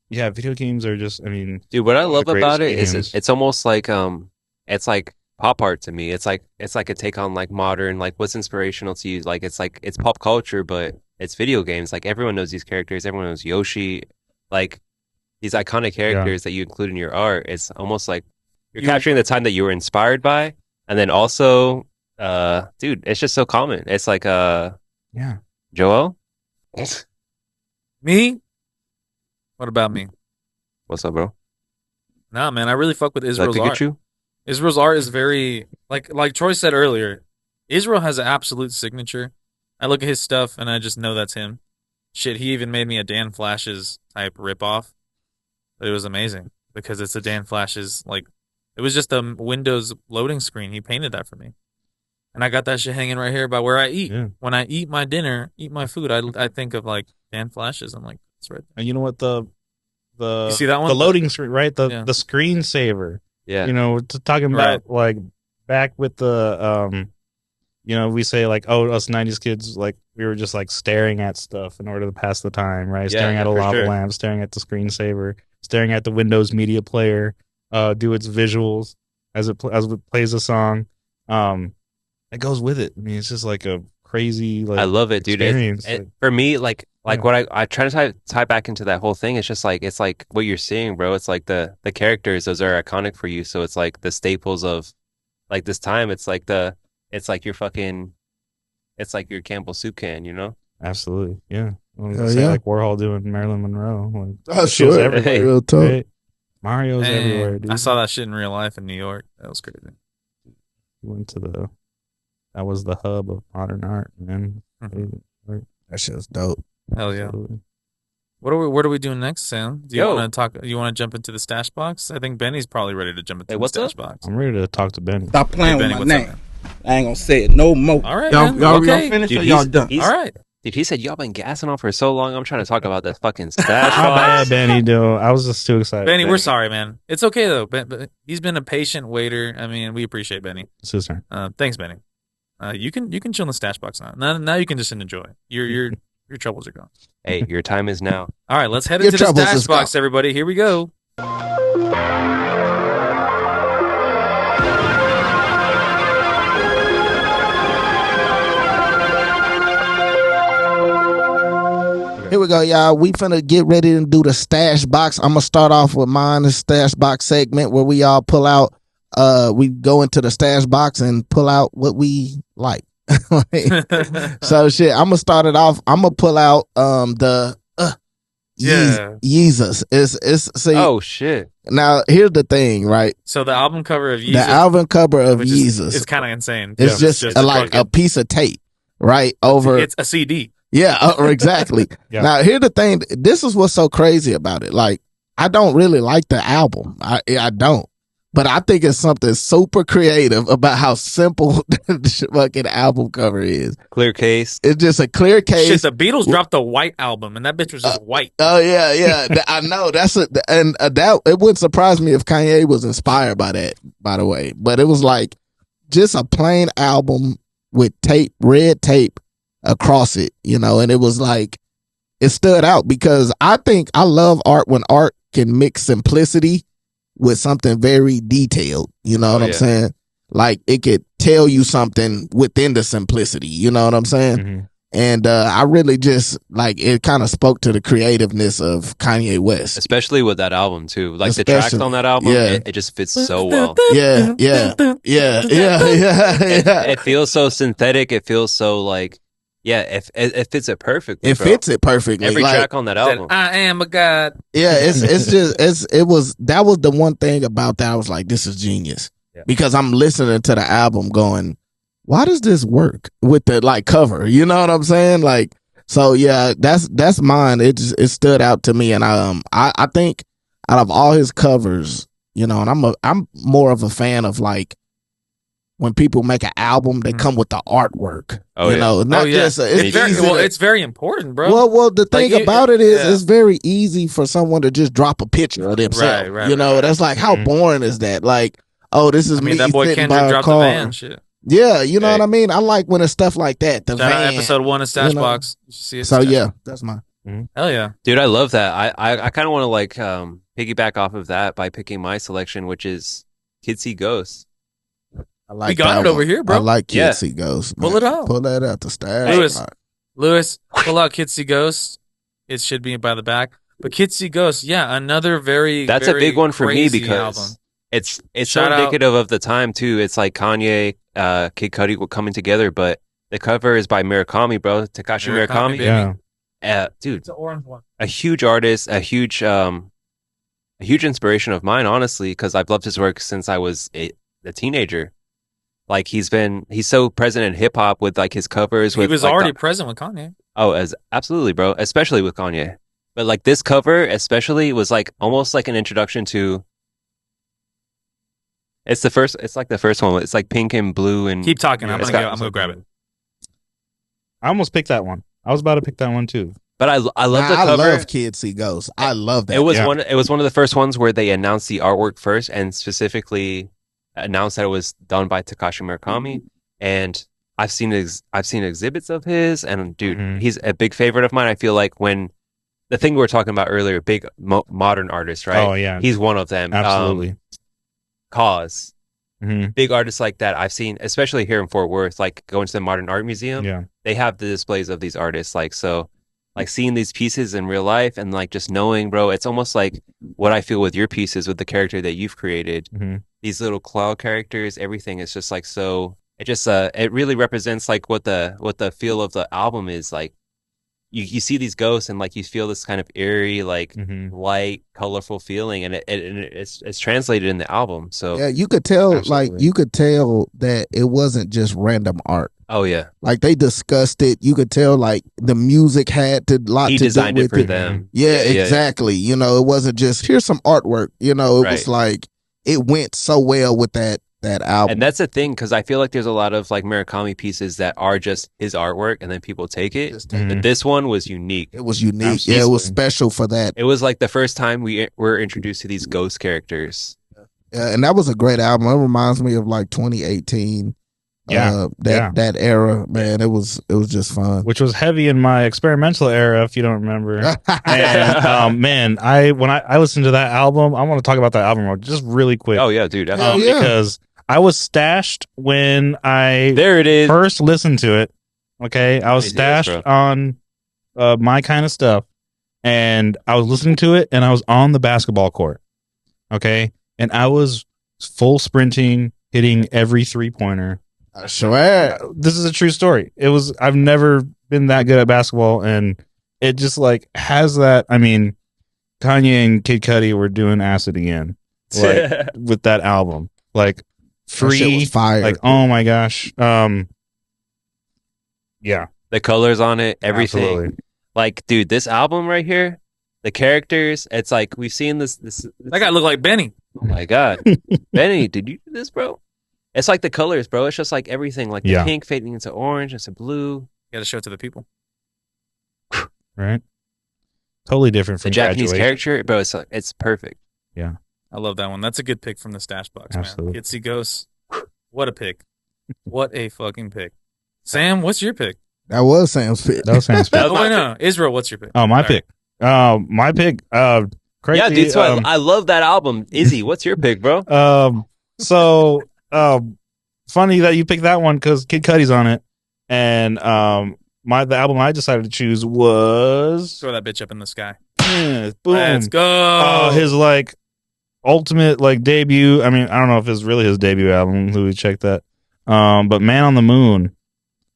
yeah, video games are just, I mean, Dude, what I love great about it is games. it's almost like it's like pop art to me. It's like a take on like modern, like what's inspirational to you. Like it's pop culture, but it's video games. Like everyone knows these characters. Everyone knows Yoshi. Like these iconic characters that you include in your art. It's almost like you're capturing the time that you were inspired by, and then also, dude, it's just so common. It's like yeah. Joel, Me? What about me? what's up, bro? Nah, man, I really fuck with Is that Israel's art. Pikachu? Israel's art is very like Troy said earlier. Israel has an absolute signature. I look at his stuff and I just know that's him. Shit, he even made me a Dan Flash's type ripoff. But it was amazing because it's a Dan Flash's like it was just a Windows loading screen. He painted that for me, and I got that shit hanging right here by where I eat. Yeah. When I eat my dinner, eat my food, I think of like Dan Flash's. I'm like, that's right. And you know what You see that one? the loading screen, right? The Yeah. screensaver. Yeah. Talking Right. about like back with the we say like, oh, us 90s kids, like we were just like staring at stuff in order to pass the time, right? Yeah, Staring at a for lava sure. lamp, staring at the screensaver, staring at the Windows media player, do its visuals as it plays a song. It goes with it. I mean, it's just like a crazy like I love it, dude. experience. For me, like Yeah. what I try to tie back into that whole thing. It's just like it's like what you're seeing, bro. It's like the characters; those are iconic for you. So it's like the staples of like this time. It's like your fucking, it's like your Campbell soup can, you know? Absolutely, yeah. Well, Hell say yeah. like Warhol doing Marilyn Monroe. Like, Oh, she was sure. everywhere, Real talk. right? Mario's Man, everywhere, dude. I saw that shit in real life in New York. That was crazy. Went to that was the hub of modern art, man. Mhm. That shit's dope. Hell yeah. Absolutely. What are we doing next, Sam? Do you Yo. want to talk? You want to jump into the stash box? I think Benny's probably ready to jump into Hey, the what's stash up? box. I'm ready to talk to Benny. Stop playing Hey, with Benny, my what's up, name. man? I ain't gonna say it no more. All right, Y'all, man. y'all, Okay. y'all finished Dude, or y'all done? he's- All right. Dude, he said y'all been gassing on for so long. I'm trying to talk about that fucking stash My bad, box. Benny. Dude, I was just too excited. Benny, we're sorry, man. It's okay though. But he's been a patient waiter. I mean, we appreciate Benny. It's his turn. Thanks, Benny. You can chill in the stash box now. Now you can just enjoy. Your troubles are gone. Hey, your time is now. All right, let's head Your into the troubles stash is box, gone. everybody. Here we go. Here we go, y'all. We finna get ready to do the stash box. I'm gonna start off with mine, the stash box segment where we all pull out. We go into the stash box and pull out what we like. So shit, I'm gonna start it off. I'm gonna pull out the Yeezus. It's see. Oh shit! Now here's the thing, right? So the album cover of Yeezus, The album cover of which Yeezus is kind of insane. It's just like a piece of tape, right? Over It's a CD. Yeah, exactly. Yeah. Now, here's the thing. This is what's so crazy about it. Like, I don't really like the album. I don't. But I think it's something super creative about how simple the fucking album cover is. Clear case. It's just a clear case. Shit, the Beatles dropped the White album, and that bitch was just white. Oh, yeah. I know. That it wouldn't surprise me if Kanye was inspired by that, by the way. But it was like just a plain album with tape, red tape across it, and it was like, it stood out because I think I love art when art can mix simplicity with something very detailed. You know what I'm saying? Like it could tell you something within the simplicity. You know what I'm saying? Mm-hmm. And I really just like it kind of spoke to the creativeness of Kanye West, especially with that album too. Like the tracks on that album, it just fits so well. Yeah. It feels so synthetic. It feels so like, it fits it perfectly. It fits it perfectly. Every like, track on that album. I am a god. Yeah, that was the one thing about that. I was like, this is genius. Yeah. Because I'm listening to the album going, why does this work with the like cover? You know what I'm saying? Like, so yeah, that's mine. It stood out to me, and I think out of all his covers, and I'm more of a fan of like when people make an album, they come with the artwork. It's very important, bro. Well, the thing about it is, it's very easy for someone to just drop a picture of themselves. Right. That's like, how boring is that? Like, oh, this is me. That boy Kendrick dropped the van shit. Yeah, you know what I mean? I like when it's stuff like that. The Shout van, out episode 1 of Stash Box. You should see it. So yeah, that's mine. Hell yeah. Dude, I love that. I kind of want to like piggyback off of that by picking my selection, which is Kids See Ghosts. I like we got it over here, bro. I like Kids See Ghosts. Pull it out. Pull that out the stash. Lewis, pull out Kids See Ghosts. It should be by the back. But Kids See Ghosts, another That's a big one for me because album. It's so indicative of the time too. It's like Kanye, Kid Cudi were coming together, but the cover is by Murakami, bro. Takashi Murakami. Yeah. Dude. It's an orange one. A huge artist, a huge inspiration of mine, honestly, because I've loved his work since I was a teenager. Like he's so present in hip hop with like his covers. He was already present with Kanye. Oh, absolutely, bro. Especially with Kanye. But like this cover, especially, was like almost like an introduction to. It's like the first one. It's like pink and blue and. Keep talking. I'm gonna grab it. I almost picked that one. I was about to pick that one too. But I love the cover. I love Kids See Ghosts. I love that. It was one of the first ones where they announced the artwork first, and specifically announced that it was done by Takashi Murakami. And I've seen exhibits of his, and dude, he's a big favorite of mine. I feel like when the thing we were talking about earlier, big modern artists, right? Oh yeah, he's one of them. Absolutely. Cause big artists like that I've seen, especially here in Fort Worth, like going to the Modern Art Museum. Yeah, they have the displays of these artists, like so. Like seeing these pieces in real life and like just knowing, bro, it's almost like what I feel with your pieces, with the character that you've created. These little cloud characters, everything is just like so. It just it really represents like what the feel of the album is like. You see these ghosts and like you feel this kind of eerie, like light, colorful feeling, and it's translated in the album. So yeah, you could tell, Absolutely. you could tell that it wasn't just random art. Oh yeah, like they discussed it. You could tell like the music had to he to designed do it with for it. them. Yeah, exactly. It wasn't just here's some artwork. It was like it went so well with that album. And that's the thing, because I feel like there's a lot of like Murakami pieces that are just his artwork and then people take it. But this one was unique. It was unique. Yeah, it was special for that. It was like the first time we were introduced to these ghost characters. Yeah, and that was a great album. It reminds me of like 2018 Yeah. That era, man, it was just fun. Which was heavy in my experimental era, if you don't remember. And man, I listened to that album, I want to talk about that album just really quick. Oh yeah, dude. Hell yeah. Because I was stashed when I There it is. first listened to it. Okay, I was stashed on my kind of stuff, and I was listening to it, and I was on the basketball court. Okay, and I was full sprinting, hitting every 3-pointer. I swear. This is a true story. I've never been that good at basketball, and it just like has that. I mean, Kanye and Kid Cudi were doing acid again, like with that album, like That shit Free, was fire. like oh my gosh, yeah, The colors on it, everything. absolutely. Like, dude, this album right here, the characters, it's like we've seen this. That guy looked like Benny. Oh my god, Benny, did you do this, bro? It's like the colors, bro. It's just like everything, like the pink fading into orange, into blue. You got to show it to the people. Right, totally different from The Japanese Graduation. character, bro. It's perfect. Yeah, I love that one. That's a good pick from the stash box, Absolutely. man. Itsy Ghost. What a pick. What a fucking pick. Sam, what's your pick? That was Sam's pick. that was Sam's pick. Oh, wait, no. Israel, what's your pick? Oh, my Sorry. pick. My pick. Crazy. Yeah, dude. So I love that album. Izzy, what's your pick, bro? So funny that you picked that one because Kid Cudi's on it, and the album I decided to choose was Throw that bitch up in the sky. boom. Let's go. His like ultimate like debut. I mean, I don't know if it's really his debut album. Louis, check that. But Man on the Moon.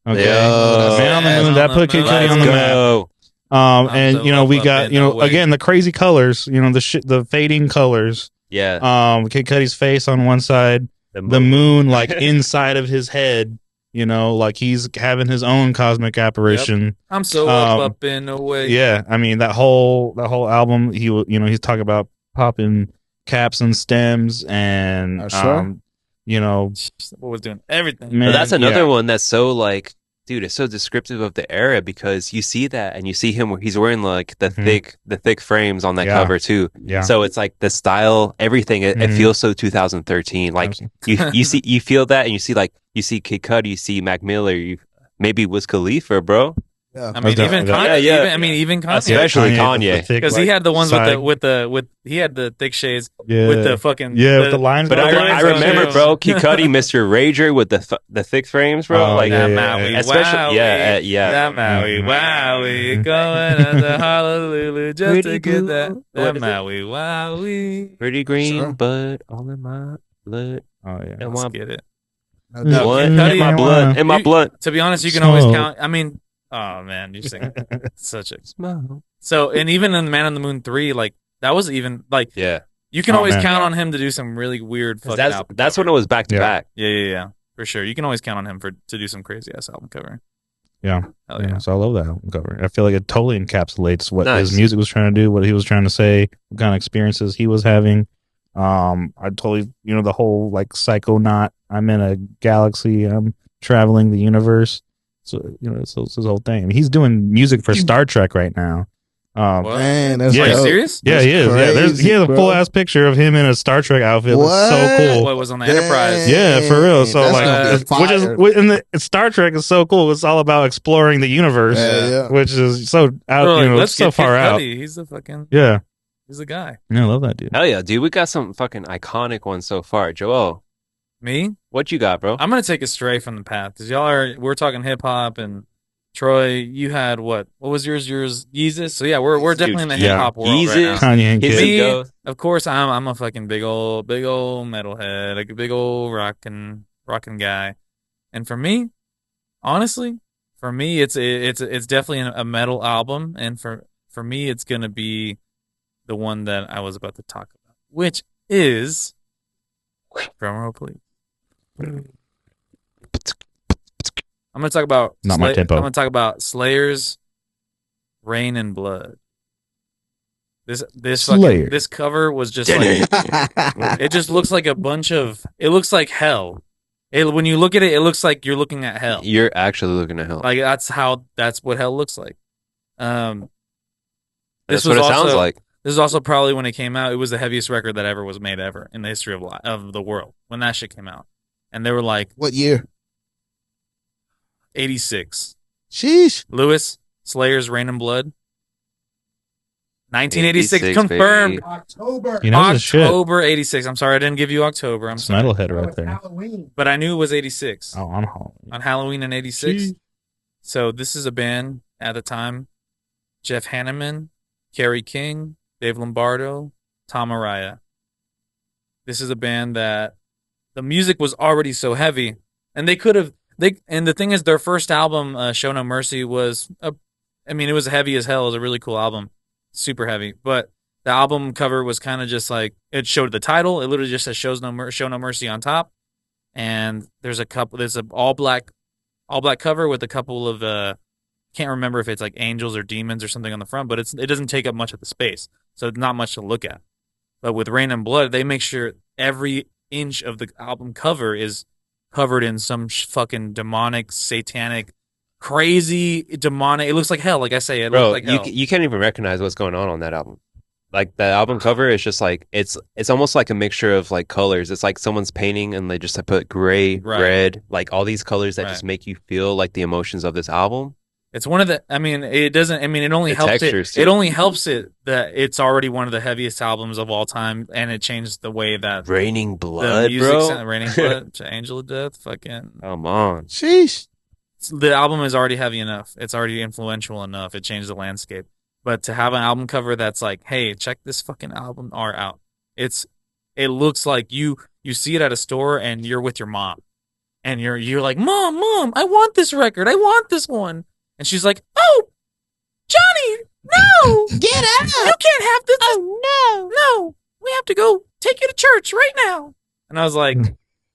Okay, Yo. Man on the Moon. That put Kid Cudi Let's on the map. go. And so you know we up got in the way. again the crazy colors. You know the fading colors. Yeah. Kid Cudi's face on one side, the moon like inside of his head. You know, like he's having his own cosmic apparition. I'm so up in a way. Yeah, I mean that whole album. He's talking about popping caps and stems and Sure. you know, What was doing everything. man, But that's another yeah. one that's so like, dude, it's so descriptive of the era because you see that and you see him where he's wearing like the thick frames on that Yeah. cover too. Yeah. So it's like the style, everything. It Mhm. feels so 2013. Like you feel that and you see Kid Cudi, you see Mac Miller, maybe Wiz Khalifa, bro. Yeah. I mean, even Kanye. Even Kanye. Especially Kanye. Because he had the ones with he had the thick shades with the fucking with the lines. But I remember, bro, Kid Cudi, Mr. Rager with the thick frames, bro. Oh, like yeah, Maui, especially Wowie, yeah. that Maui, Wowie, going under Honolulu just to get that Maui, Wowie. Pretty green, Sure. but all in my blood. Oh yeah. And Let's my get it. No, blood, Kid Cudi, in my blood, in my blood. To be honest, you can So- always count. I mean, oh man, you sing such a Smile. so. And even in Man on the Moon 3, like that was even like Yeah, you can Oh, always man. count on him to do some really weird fucking album that's when cover. it was back to Yeah. back. Yeah, for sure. You can always count on him to do some crazy ass album cover. Yeah. Hell yeah. So I love that album cover. I feel like it totally encapsulates what Nice. his music was trying to do, what he was trying to say, what kind of experiences he was having. I totally, the whole like psychonaut. I'm in a galaxy. I'm traveling the universe. So it's his whole thing. I mean, he's doing music for Star Trek right now. What? Man, that's Yeah. Are you dope. serious? Yeah, he is. He has a bro. full ass picture of him in a Star Trek outfit. That's so What? cool. What was on the Dang. Enterprise? Yeah, for real. So That's like, gonna be which is fire. in the Star Trek is so cool. It's all about exploring the universe, Yeah. which is so out. Bro, like, it's let's so get far Kid out. Cudi. He's the fucking. Yeah, He's the guy. I love that dude. Hell yeah, dude. We got some fucking iconic ones so far. Joel, Me? what you got, bro? I'm gonna take a stray from the path because we're talking hip hop and Troy. You had what? What was yours? Yours Yeezus. So yeah, we're definitely in the Yeah. hip hop world Yeezus. right now. Kanye and His Kid. Me, Ghost. of course, I'm a fucking big old metalhead, like a big old rockin' guy. And for me, honestly, it's definitely a metal album, and for me, it's gonna be the one that I was about to talk about, which is drum roll, please. I'm gonna talk about Not my tempo. I'm gonna talk about Slayer's "Rain and Blood." This Slayer. this cover was just like it just looks like a bunch of. It looks like hell. When you look at it, it looks like you're looking at hell. You're actually looking at hell. Like that's what hell looks like. That's This what was it sounds also- like. This is also probably when it came out. It was the heaviest record that ever was made ever in the history of the world when that shit came out. And they were like, What year? 86. Sheesh. Lewis, Slayer's Rain and Blood. 1986 86, confirmed. baby. October. He knows his shit. October 86. I'm sorry I didn't give you October. I'm It's sorry. metalhead right there. Halloween. But I knew it was 86. Oh, on Halloween. On Halloween in 86. Sheesh. So this is a band at the time. Jeff Hanneman, Kerry King, Dave Lombardo, Tom Araya. This is a band that the music was already so heavy, and and the thing is, their first album, Show No Mercy, it was heavy as hell. It was a really cool album, super heavy. But the album cover was kind of just like, it showed the title. It literally just says Show No Mercy on top, and there's a all black cover with a couple of can't remember if it's like angels or demons or something on the front, but it doesn't take up much of the space, so it's not much to look at. But with Rain and Blood, they make sure every inch of the album cover is covered in some fucking demonic, satanic, crazy demonic. It looks like hell. Like I say, it Bro, looks like hell. you can't even recognize what's going on that album. Like the album cover is just like it's almost like a mixture of like colors. It's like someone's painting and they just put gray, Right. red, like all these colors that Right. just make you feel like the emotions of this album. It's one of the. I mean, it doesn't. I mean, it only The helps textures, it. too. It only helps it that it's already one of the heaviest albums of all time, and it changed the way that Raining the blood, music bro. sound, Raining Blood, to Angel of Death, fucking. Come on. Sheesh. The album is already heavy enough. It's already influential enough. It changed the landscape. But to have an album cover that's like, hey, check this fucking album art out. It looks like you see it at a store and you're with your mom, and you're like, mom, I want this record. I want this one. And she's like, oh, Johnny, no, Get out. you can't have this. Oh no, we have to go take you to church right now. And I was like,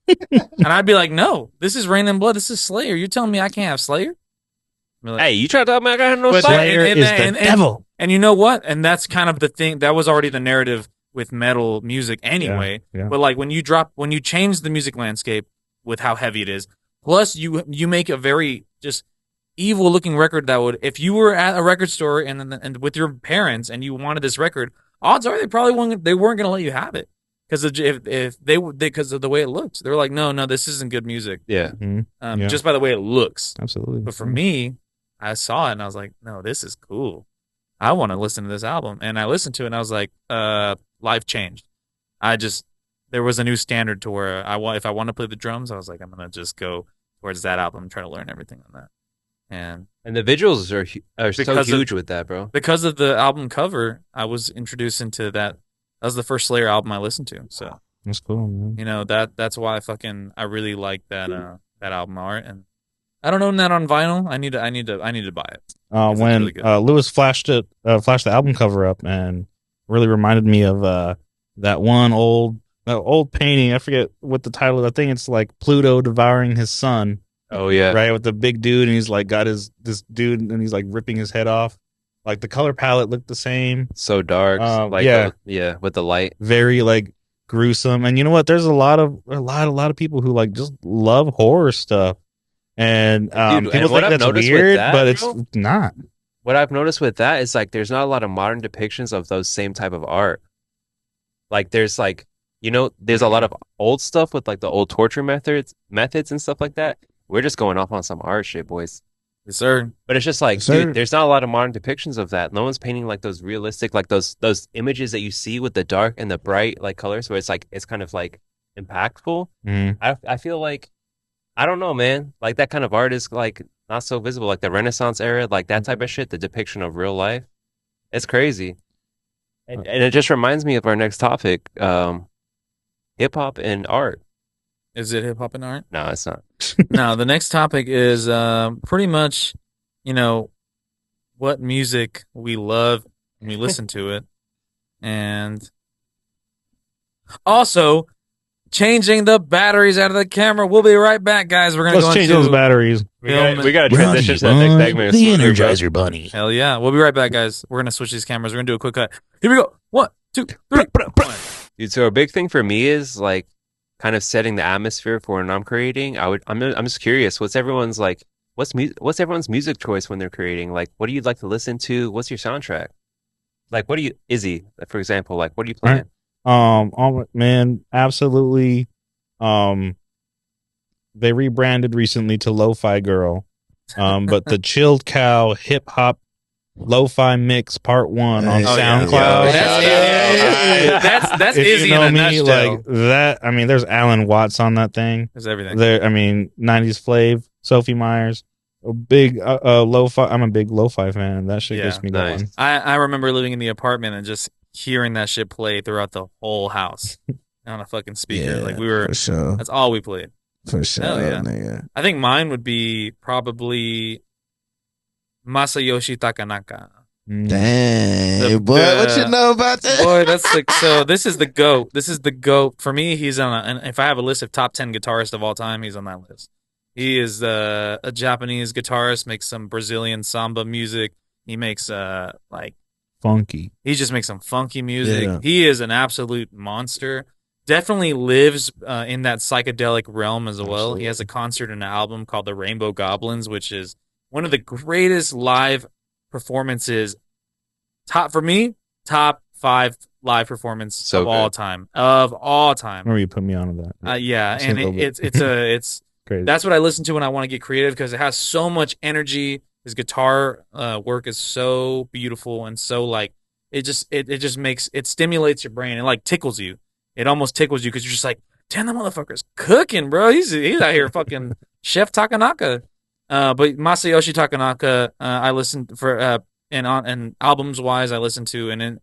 and I'd be like, no, this is Rain and Blood. This is Slayer. You're telling me I can't have Slayer? Like, Hey, you try to tell me I got no But Slayer? Slayer and- is and- the devil. and you know what? And that's kind of the thing. That was already the narrative with metal music anyway. Yeah. But like when you change the music landscape with how heavy it is, plus you make a very just evil looking record that would, if you were at a record store and with your parents and you wanted this record, odds are they weren't going to let you have it because if they because of the way it looks, they were like, no, this isn't good music. Yeah. Yeah. Just by the way it looks. Absolutely. But for me, I saw it and I was like, no, this is cool. I want to listen to this album. And I listened to it and I was like, life changed. There was a new standard to where if I want to play the drums, I was like, I'm going to just go towards that album and try to learn everything on that. And the visuals are so Because of- huge with that, bro. because of the album cover, I was introduced into that. That was the first Slayer album I listened to. So, That's cool, man. that's why I really like that album art. And I don't own that on vinyl. I need to buy it. It's When really good. Lewis flashed the album cover up and really reminded me of that one old painting. I forget what the title of the thing. It's like Pluto devouring his son, Oh yeah. right? With the big dude, and he's like got this dude, and he's like ripping his head off. Like the color palette looked the same, So dark. Yeah. With the light. very like gruesome. And you know what? There's a lot of people who like just love horror stuff, and Dude, people and what think I've that's noticed with weird, that, but it's bro, not. What I've noticed with that is like there's not a lot of modern depictions of those same type of art. Like there's like there's a lot of old stuff with like the old torture methods and stuff like that. We're just going off on some art shit, boys. Yes, sir. But it's just like, Yes, sir. dude, there's not a lot of modern depictions of that. No one's painting like those realistic, like those images that you see with the dark and the bright like colors, where it's like it's kind of like impactful. Mhm. I feel like I don't know, man. Like that kind of art is like not so visible, like the Renaissance era, like that type of shit. The depiction of real life, it's crazy. And it just reminds me of our next topic, hip hop and art. Is it hip hop and art? No, it's not. No, the next topic is pretty much, what music we love when we listen to it, and also changing the batteries out of the camera. We'll be right back, guys. We're gonna Let's go change into those batteries. We got to transition to the next segment. The Energizer Bunny. Hell yeah, we'll be right back, guys. We're gonna switch these cameras. We're gonna do a quick cut. Here we go. 1, 2, 3. Dude, so a big thing for me is like kind of setting the atmosphere for when I'm creating. I'm just curious, what's everyone's music choice when they're creating? Like, what do you like to listen to? What's your soundtrack? Like, Izzy, for example, like, what are you playing? Man, absolutely. They rebranded recently to Lo-Fi Girl, But the Chilled Cow Hip Hop Lo-Fi Mix Part 1 on Oh, yeah. SoundCloud. Yo, That's shout out. that's If Izzy you know in a me, nutshell. like that, I mean, there's Alan Watts on that thing. There's everything. There, I mean, 90s Flav, Sophie Myers, a big lo-fi. I'm a big lo-fi fan. That shit Yeah. gets me Nice. going. I remember living in the apartment and just hearing that shit play throughout the whole house on a fucking speaker. Yeah, Like we were, for sure. that's all we played. For sure, Hell yeah. nigga. I think mine would be probably Masayoshi Takanaka. Dang, boy, the- what you know about that? Boy, that's like so. This is the goat. This is the goat for me. He's on. And if I have a list of top 10 guitarists of all time, he's on that list. He is a Japanese guitarist. Makes some Brazilian samba music. He makes like Funky. he just makes some funky music. Yeah. He is an absolute monster. Definitely lives in that psychedelic realm as well. He has a concert and an album called The Rainbow Goblins, which is one of the greatest live performances. For me, top 5 live performance So of all good. time. Of all time. Remember you put me on that. Yeah, I've seen and a little bit. it's Crazy. that's what I listen to when I want to get creative because it has so much energy. His guitar work is so beautiful and so like it just makes it stimulates your brain. It like tickles you. It almost tickles you because you're just like, damn, that motherfucker's cooking, bro. He's out here fucking Chef Takanaka. But Masayoshi Takanaka, I listened for and albums wise, I listened to an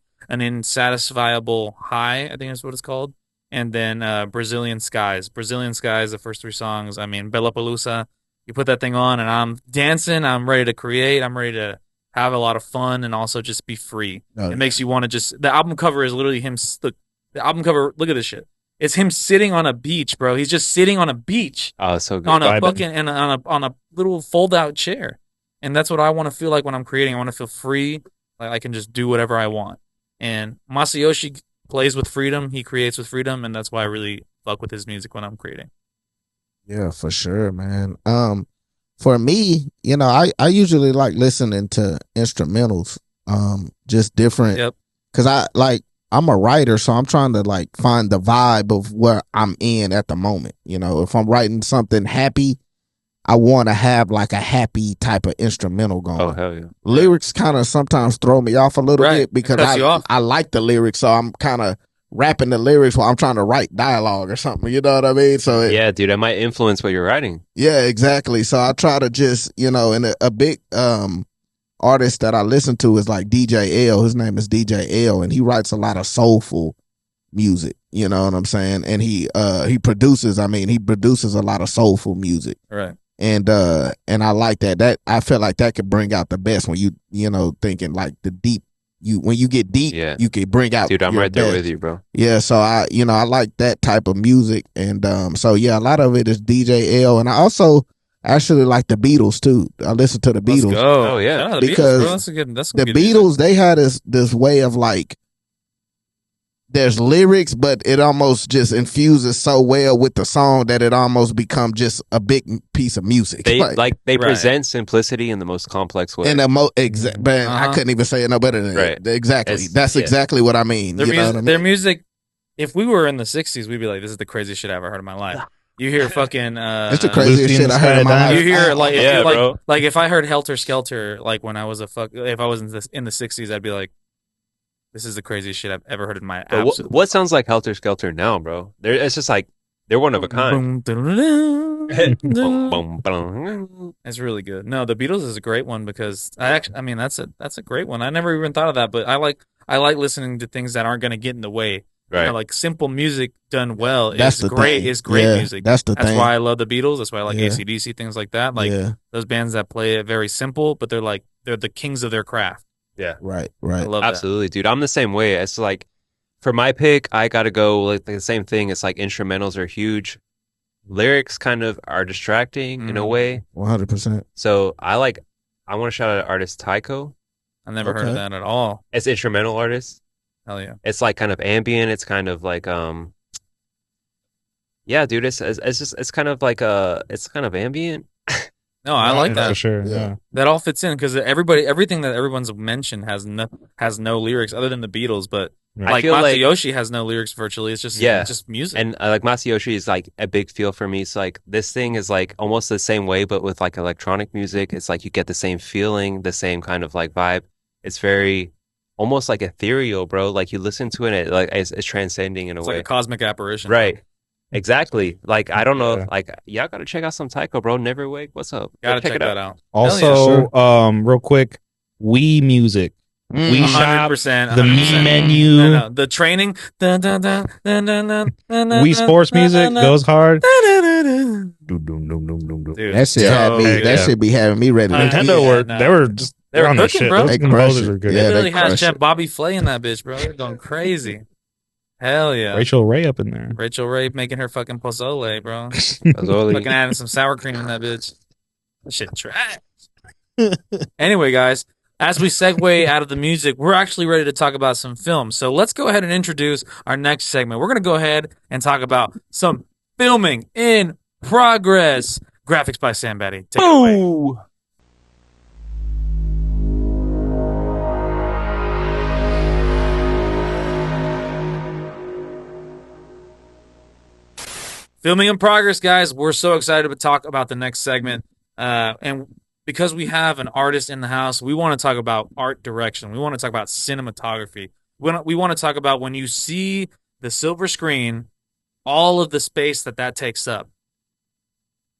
Insatisfiable High, I think that's what it's called. And then Brazilian Skies. Brazilian Skies, the first 3 songs. I mean, Bella Palusa. You put that thing on, and I'm dancing. I'm ready to create. I'm ready to have a lot of fun and also just be free. Oh, It makes you want to just. The album cover is literally him. The album cover. Look at this shit. It's him sitting on a beach, bro. He's just sitting on a beach Oh, so good. on a Vibing. fucking and on a little fold out chair, and that's what I want to feel like when I'm creating. I want to feel free, like I can just do whatever I want. And Masayoshi plays with freedom. He creates with freedom, and that's why I really fuck with his music when I'm creating. Yeah, for sure, man. For me, I usually like listening to instrumentals. Just different. Yep. Cause I'm a writer, so I'm trying to like find the vibe of where I'm in at the moment. If I'm writing something happy, I want to have like a happy type of instrumental going. Oh, hell yeah. Lyrics kind of sometimes throw me off a little Right. bit because Cuts you off. I like the lyrics, so I'm kind of rapping the lyrics while I'm trying to write dialogue or something. You know what I mean? So Yeah, dude, that might influence what you're writing. yeah, exactly. So I try to just, and a big artist that I listen to is like DJ L. His name is DJ L, and he writes a lot of soulful music. You know what I'm saying? And he produces. I mean, he produces a lot of soulful music. Right. And I like that. That I feel like that could bring out the best when you thinking like the deep. When you get deep, Yeah. you can bring out. Dude, I'm your right there best. with you, bro. Yeah, so I like that type of music, and so yeah, a lot of it is DJ L, and I also actually like the Beatles too. I listen to the Let's Beatles. go. Oh, yeah. Shout out to the Because Beatles, bro. That's a good. That's some The good music. Beatles, they had this way of like, there's lyrics, but it almost just infuses so well with the song that it almost becomes just a big piece of music. They Right. present simplicity in the most complex way. and the man, I Uh-huh. couldn't even say it no better than Right. that. Exactly. It's- That's yeah. exactly what I mean. Their You know music. what I mean? Their music. If we were in the '60s, we'd be like, "This is the craziest shit I ever heard in my life." You hear fucking. It's the craziest Lucy in shit the I heard in my Sky life. You hear like if Yeah, you, like, bro. like if I heard Helter Skelter like when I was if I was in the '60s, I'd be like, "This is the craziest shit I've ever heard in my But absolute." what sounds like Helter Skelter now, bro? It's just like they're one of a kind. Boom, boom, boom. It's really good. No, the Beatles is a great one because I mean that's a great one. I never even thought of that, but I like listening to things that aren't going to get in the way. Right. Like simple music done well That's is the great. thing. Is great Yeah, music. that's the That's thing. why I love the Beatles. That's why I like Yeah. AC/DC, things like that. Like yeah, those bands that play it very simple, but they're the kings of their craft. right. I love that. Absolutely, dude. I'm the same way. It's like for my pick, I gotta go like the same thing. It's like instrumentals are huge. Lyrics kind of are distracting in a Mhm. way. 100%. So I want to shout out artist Tycho. I've never heard Okay. of that at all. It's instrumental artist. Hell yeah. It's like kind of ambient. It's kind of like yeah, dude. It's kind of like it's kind of ambient. No, I like For that. sure. Yeah. Yeah. That all fits in because everything that everyone's mentioned has no lyrics other than the Beatles, but Yeah. Like feel like Masayoshi has no lyrics virtually. It's yeah, just music. and like Masayoshi is like a big feel for me. So like this thing is like almost the same way, but with like electronic music. It's like you get the same feeling, the same kind of like vibe. It's very almost like ethereal, bro. Like you listen to it, and it's transcending in a It's like way. a cosmic apparition, bro. Right. Exactly. Like I don't know. Yeah. Like y'all gotta check out some Taiko, bro. Never wake. What's up? Go Gotta check check it that out. out. Also, real quick, Wii music. Wii Mm. Shop, 100%. the Mii menu, No. The training. Wii Sports music goes hard. Dude, That shit had me. so That good. should be having me ready to Nintendo Yeah, were no. they were just They were on their cooking, shit. bro. Those They composers crush are it. good. Yeah, They they literally had crush Chef it. Bobby Flay in that bitch, bro. They're going crazy. Hell yeah. Rachel Ray up in there. Rachel Ray making her fucking pozole, bro. That's all Fucking adding some sour cream in that bitch. That shit trash. Anyway, guys, as we segue out of the music, we're actually ready to talk about some films. So let's go ahead and introduce our next segment. We're going to go ahead and talk about some filming in progress. Graphics by Sam Betty. Take it away. Filming in progress, guys. We're so excited to talk about the next segment. And because we have an artist in the house, we want to talk about art direction. We want to talk about cinematography. We want to talk about when you see the silver screen, all of the space that takes up.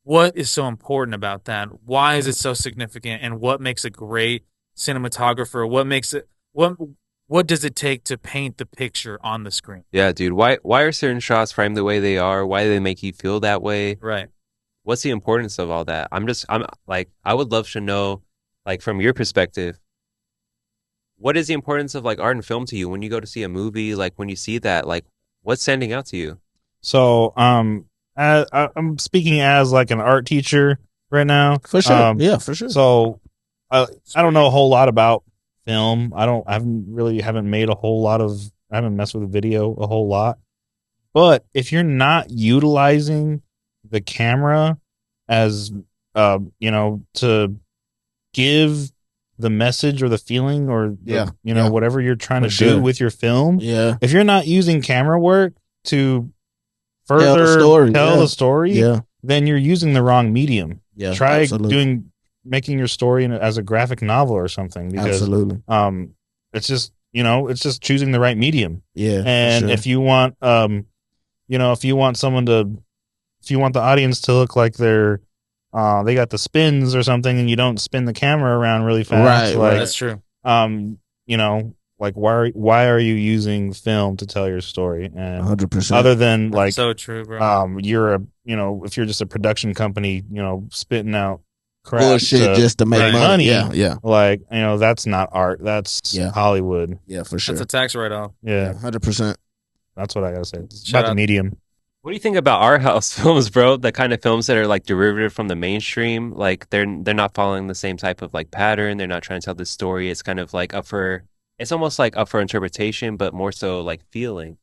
What is so important about that? Why is it so significant? And what makes a great cinematographer? What does it take to paint the picture on the screen? Yeah, dude. Why are certain shots framed the way they are? Why do they make you feel that way? Right. What's the importance of all that? I'm like I would love to know, like from your perspective, what is the importance of like art and film to you when you go to see a movie? Like when you see that, like what's standing out to you? So, I'm speaking as like an art teacher right now. For sure. Yeah, for sure. So, I don't know a whole lot about film. I haven't made a whole lot of. I haven't messed with video a whole lot. But if you're not utilizing the camera as, to give the message or the feeling or whatever you're trying to do with your film. Yeah. If you're not using camera work to Tell the further story, tell the story, Yeah. then you're using the wrong medium. Yeah. Try absolutely. making your story as a graphic novel or something, because Absolutely. it's just it's just choosing the right medium. Yeah. And for sure. if you want if you want the audience to look like they're they got the spins or something, and you don't spin the camera around really fast, Right. That's true. like why are you using film to tell your story? And 100%. other than like So true, bro. you're if you're just a production company, spitting out crap bullshit just to make Right. money. money. Yeah. Like, that's not art. That's Yeah. Hollywood. Yeah, for sure. That's a tax write-off. Yeah, 100%. that's what I gotta say. It's Shout about the out- medium. What do you think about art house films, bro? The kind of films that are like derivative from the mainstream, like they're not following the same type of like pattern. They're not trying to tell the story. It's kind of like it's almost like up for interpretation, but more so like feeling.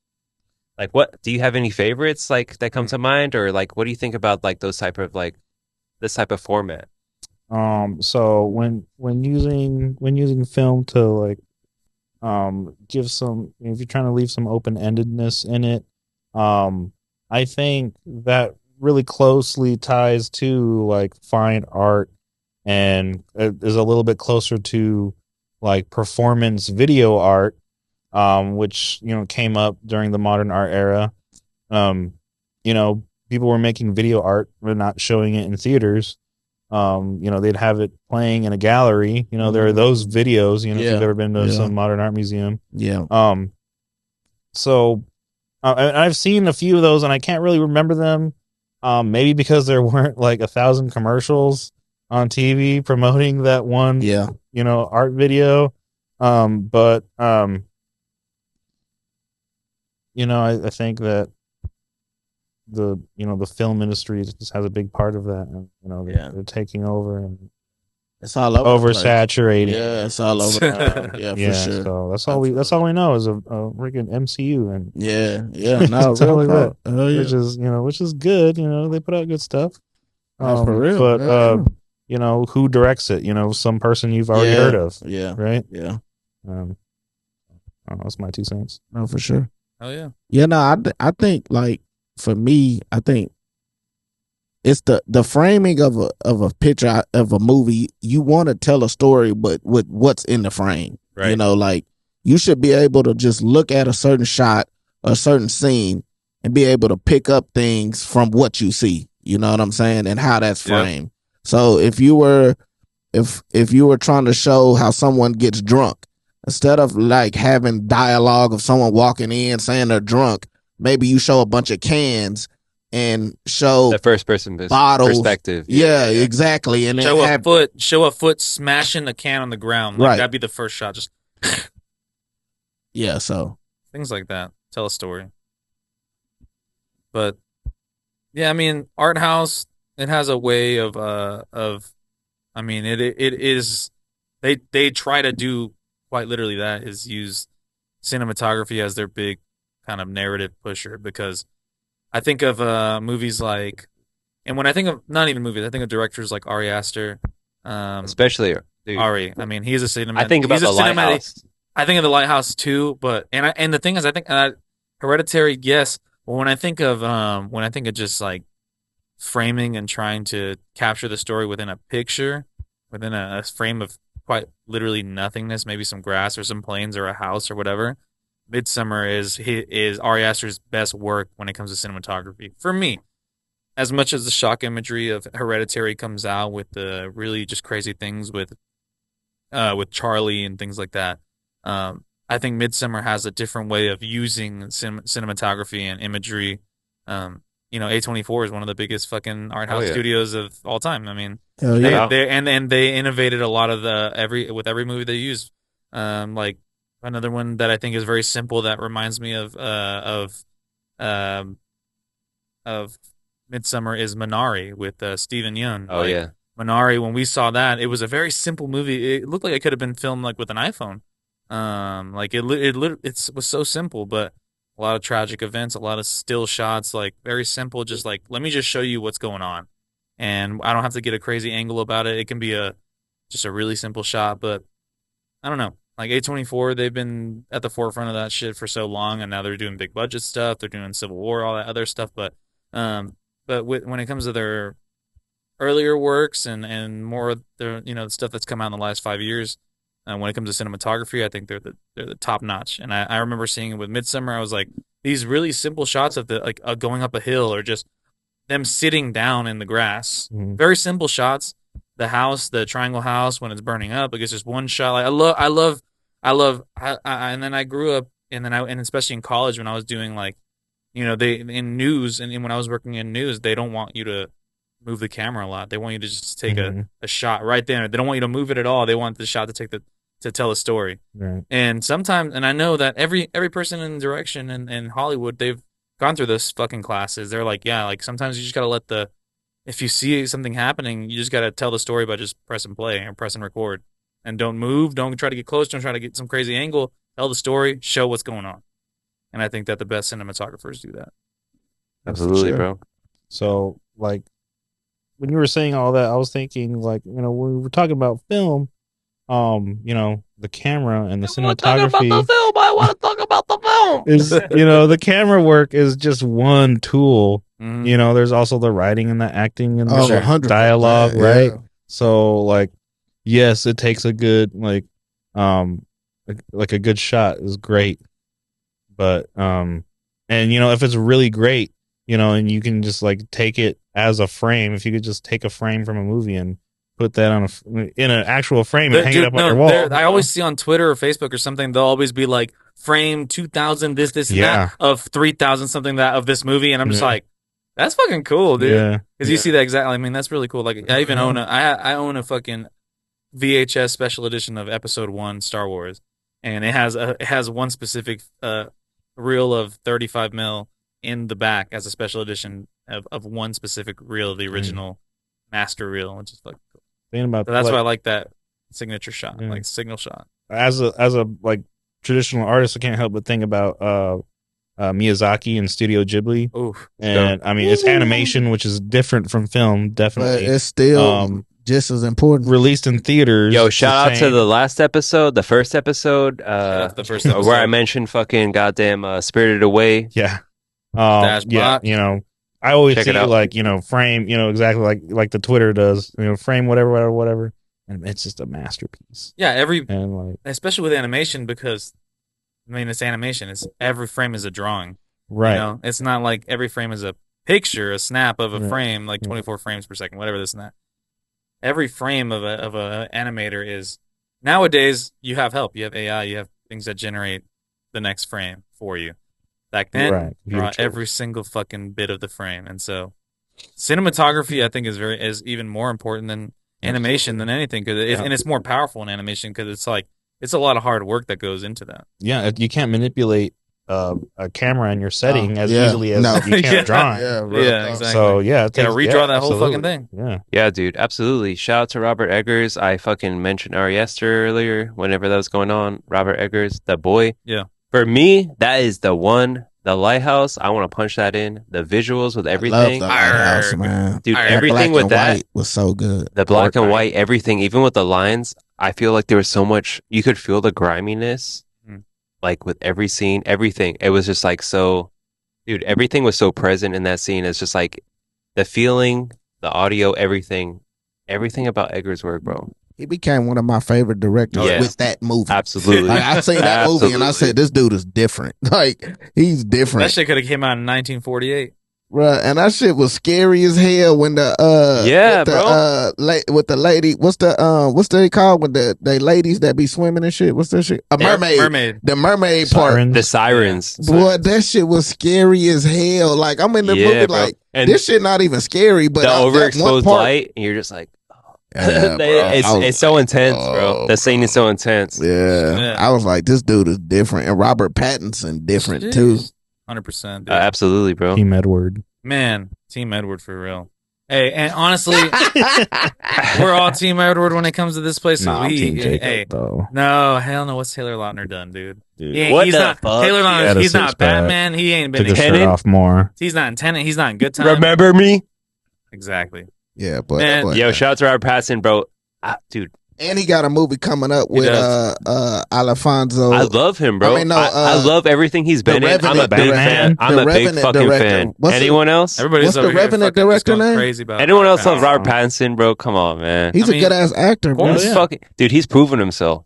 Like, what do you have any favorites like that come to mind, or like what do you think about like those type of like this type of format? So when using film to like give some, if you're trying to leave some open-endedness in it, I think that really closely ties to like fine art, and it is a little bit closer to like performance video art, which came up during the modern art era. People were making video art but not showing it in theaters. They'd have it playing in a gallery. There are those videos, if Yeah. you've ever been to Yeah. some modern art museum. Yeah. And I've seen a few of those, and I can't really remember them. Maybe because there weren't like 1,000 commercials on TV promoting that one, Yeah. art video. I think that the film industry just has a big part of that. And, they're taking over and It's all over. the place. oversaturating. Yeah, it's all over. Yeah, Yeah, for sure. so that's all we know is a freaking MCU, and Yeah. No, Stuff real like talk. Oh, yeah. which is good. They put out good stuff. That's for real. But Yeah. who directs it? Some person you've already Yeah. heard of, Yeah. right? Yeah. Um, That's my 2 cents. No, for sure. Oh yeah. Yeah, no, I think like for me, I think it's the framing of a picture of a movie. You want to tell a story, but with what's in the frame, Right. you know, like you should be able to just look at a certain shot, a certain scene, and be able to pick up things from what you see. You know what I'm saying, and how that's Yep. framed. So if you were trying to show how someone gets drunk, instead of like having dialogue of someone walking in saying they're drunk, maybe you show a bunch of cans and show The first person bottles. perspective. Yeah, exactly. And Show then a foot smashing a can on the ground. Like Right. that'd be the first shot. Just yeah, so things like that. Tell a story. But yeah, I mean, art house, it has a way of I mean, it is they try to do quite literally that, is use cinematography as their big kind of narrative pusher, because I think of movies like, and when I think of not even movies, I think of directors like Ari Aster, Especially, dude, Ari. I mean, he's a cinematic. I think about he's a the cinematic. Lighthouse. I think of the Lighthouse too, but and the thing is, I think Hereditary, yes. But when I think of just like framing and trying to capture the story within a picture, within a frame of quite literally nothingness, maybe some grass or some plains or a house or whatever. Midsummer is Ari Aster's best work when it comes to cinematography for me. As much as the shock imagery of Hereditary comes out with the really just crazy things with Charlie and things like that, I think Midsummer has a different way of using cinematography and imagery. A24 is one of the biggest fucking art house studios of all time. I mean, hell they yeah. they innovated a lot of the every movie they use. Like another one that I think is very simple that reminds me um, of Midsummer is Minari with Stephen Yeun. Oh yeah. Minari, when we saw that, it was a very simple movie. It looked like it could have been filmed like with an iPhone. Like it was so simple, but a lot of tragic events, a lot of still shots, like very simple. Just like, let me just show you what's going on, and I don't have to get a crazy angle about it. It can be just a really simple shot, but I don't know. Like A24, they've been at the forefront of that shit for so long, and now they're doing big budget stuff. They're doing Civil War, all that other stuff, but when it comes to their earlier works and more of the stuff that's come out in the last 5 years. When it comes to cinematography, I think they're the top notch. And I remember seeing it with Midsummer. I was like, these really simple shots of the like going up a hill or just them sitting down in the grass. Mhm. Very simple shots. The house, the triangle house, when it's burning up, like it's just one shot. Like and then I grew up, and especially in college when I was doing like, they in news and when I was working in news, they don't want you to move the camera a lot. They want you to just take a shot right there. They don't want you to move it at all. They want the shot to tell a story. Right. And sometimes, and I know that every person in direction in Hollywood, they've gone through this fucking classes. They're like, yeah, like sometimes you just gotta if you see something happening, you just gotta tell the story by just pressing play or pressing record, and don't move, don't try to get close, don't try to get some crazy angle. Tell the story, show what's going on. And I think that the best cinematographers do that. Absolutely, Sure. bro. So, like, when you were saying all that, I was thinking, like, when we were talking about film, the camera and the cinematography. I want to talk about the film. Is the camera work is just one tool. Mhm. There's also the writing and the acting and the 100%, dialogue, right? yeah. So, like, yes, it takes a good like a good shot is great, but and if it's really great, and you can just like take it as a frame. If you could just take a frame from a movie and put that in an actual frame and hang it up on your wall. I always see on Twitter or Facebook or something, they'll always be like frame 2000 this and Yeah. that of 3000 something that of this movie, and I'm just Yeah. like, that's fucking cool, dude. Yeah. Because you see that exactly. I mean, that's really cool. Like I even own I own a fucking VHS special edition of Episode 1 Star Wars, and it has one specific reel of 35 mil in the back as a special edition of one specific reel of the original master reel, which is like cool. Thinking about So that's like, why I like that signature shot, Yeah. like signal shot. as a like traditional artist, I can't help but think about Miyazaki and Studio Ghibli. Oof. And I mean, it's animation, which is different from film, But definitely. it's still just as important. released in theaters. Yo, it's shout out to same. the last episode, the first episode, the first where I episode. mentioned fucking goddamn Spirited Away. Yeah. Dash Yeah, block. you know, I always Check it see out. like, you know, frame, you know, exactly like the Twitter does, you know, frame whatever. And it's just a masterpiece. Yeah, every And like, especially with animation because I mean it's animation. It's every frame is a drawing. right. You know, it's not like every frame is a picture, a snap of a Right. frame, like Yeah. 24 frames per second, whatever this and that. Every frame of a animator is nowadays you have help. You have AI. You have things that generate the next frame for you. Back then, Right. draw Beautiful. every single fucking bit of the frame, and so cinematography I think is even more important than animation than anything and it's more powerful in animation because it's like it's a lot of hard work that goes into that. Yeah, you can't manipulate a camera in your setting as yeah. easily as No. you can Yeah. a drawing. real Yeah, talk. exactly. So yeah, Gotta redraw that whole fucking thing. Yeah. Yeah, dude, absolutely. Shout out to Robert Eggers. I fucking mentioned Ari Aster earlier, whenever that was going on. Robert Eggers, the boy. Yeah. For me, that is the one. The Lighthouse, I want to punch that in. The visuals with everything. I love the Lighthouse, Arg. man. Dude, Arg. everything Black with and that. white was so good. The black and Fortnite. white, everything, even with the lines, I feel like there was so much. You could feel the griminess, like with every scene, everything. It was just like so, dude. Everything was so present in that scene. It's just like the feeling, the audio, everything about Eggers' work, bro. He became one of my favorite directors Yeah. with that movie. Absolutely. Like, I seen that movie and I Absolutely. said, this dude is different. Like, he's That different. shit could have came out in 1948. Bruh, and that shit was scary as hell when the Yeah, with the, bro. with the lady, what's they called with the ladies that be swimming and shit? What's that shit? A mermaid. Mermaid. The mermaid part. Sirens. The sirens. Boy, that shit was scary as hell. Like, I'm in the Yeah, movie bro. like, And this shit not even scary, but the that one overexposed part- light, and you're just like, Yeah, bro. I was it's so like, intense, bro. oh. The scene is so intense. Yeah. Yeah. I was like, this dude is different. And Robert Pattinson different too. 100%. Absolutely, bro. Team Edward. Man, Team Edward for real. Hey, and honestly, we're all Team Edward when it comes to this place. So Nah, I'm Team Jacob, hey, though. no, hell no. What's Taylor Lautner done, dude? Dude. What He's the not fuck? Taylor He Lautner. had a He's not six-pack. Batman. He ain't been Took in his shirt Tenet? off more. He's not in Tenet. He's not in Good Time. Remember me? Exactly. Yeah, but, Man, but Yo, shout out to Robert Pattinson, bro. Dude, and he got a movie coming up He with does. Alfonso. I love him, bro. I mean, no, I love everything he's been in. I'm a Revenant big director. fan. I'm The a big Revenant fucking director. fan. What's Anyone else? Everybody's What's over the here Revenant fucking just director going name? crazy about Anyone else Robert loves Robert Pattinson. Pattinson, bro? Come on, man. He's I a mean, good ass actor, bro. He's fucking dude. He's proven himself.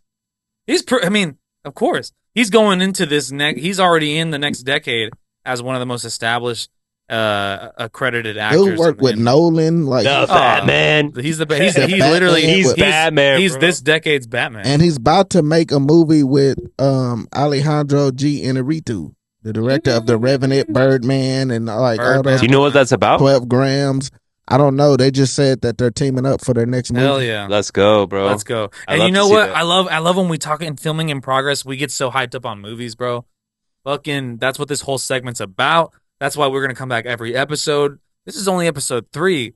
I mean, of course, he's going into this next. He's already in the next decade as one of the most established, accredited actors. He'll work with Nolan, like, The Batman. He's the He's he's literally Batman. He's Batman, He's bro. this decade's Batman. and he's about to make a movie with Alejandro G. Inarritu, the director of The Revenant, Birdman, and like all Birdman. those Do you know what that's about? 12 grams. I don't know. They just said that they're teaming up for their next movie. Hell yeah. Let's go, bro. Let's go. I And love you to know see what? that. I love when we talk in filming in progress, we get so hyped up on movies, bro. Fucking that's what this whole segment's about. That's why we're gonna come back every episode. This is only episode 3.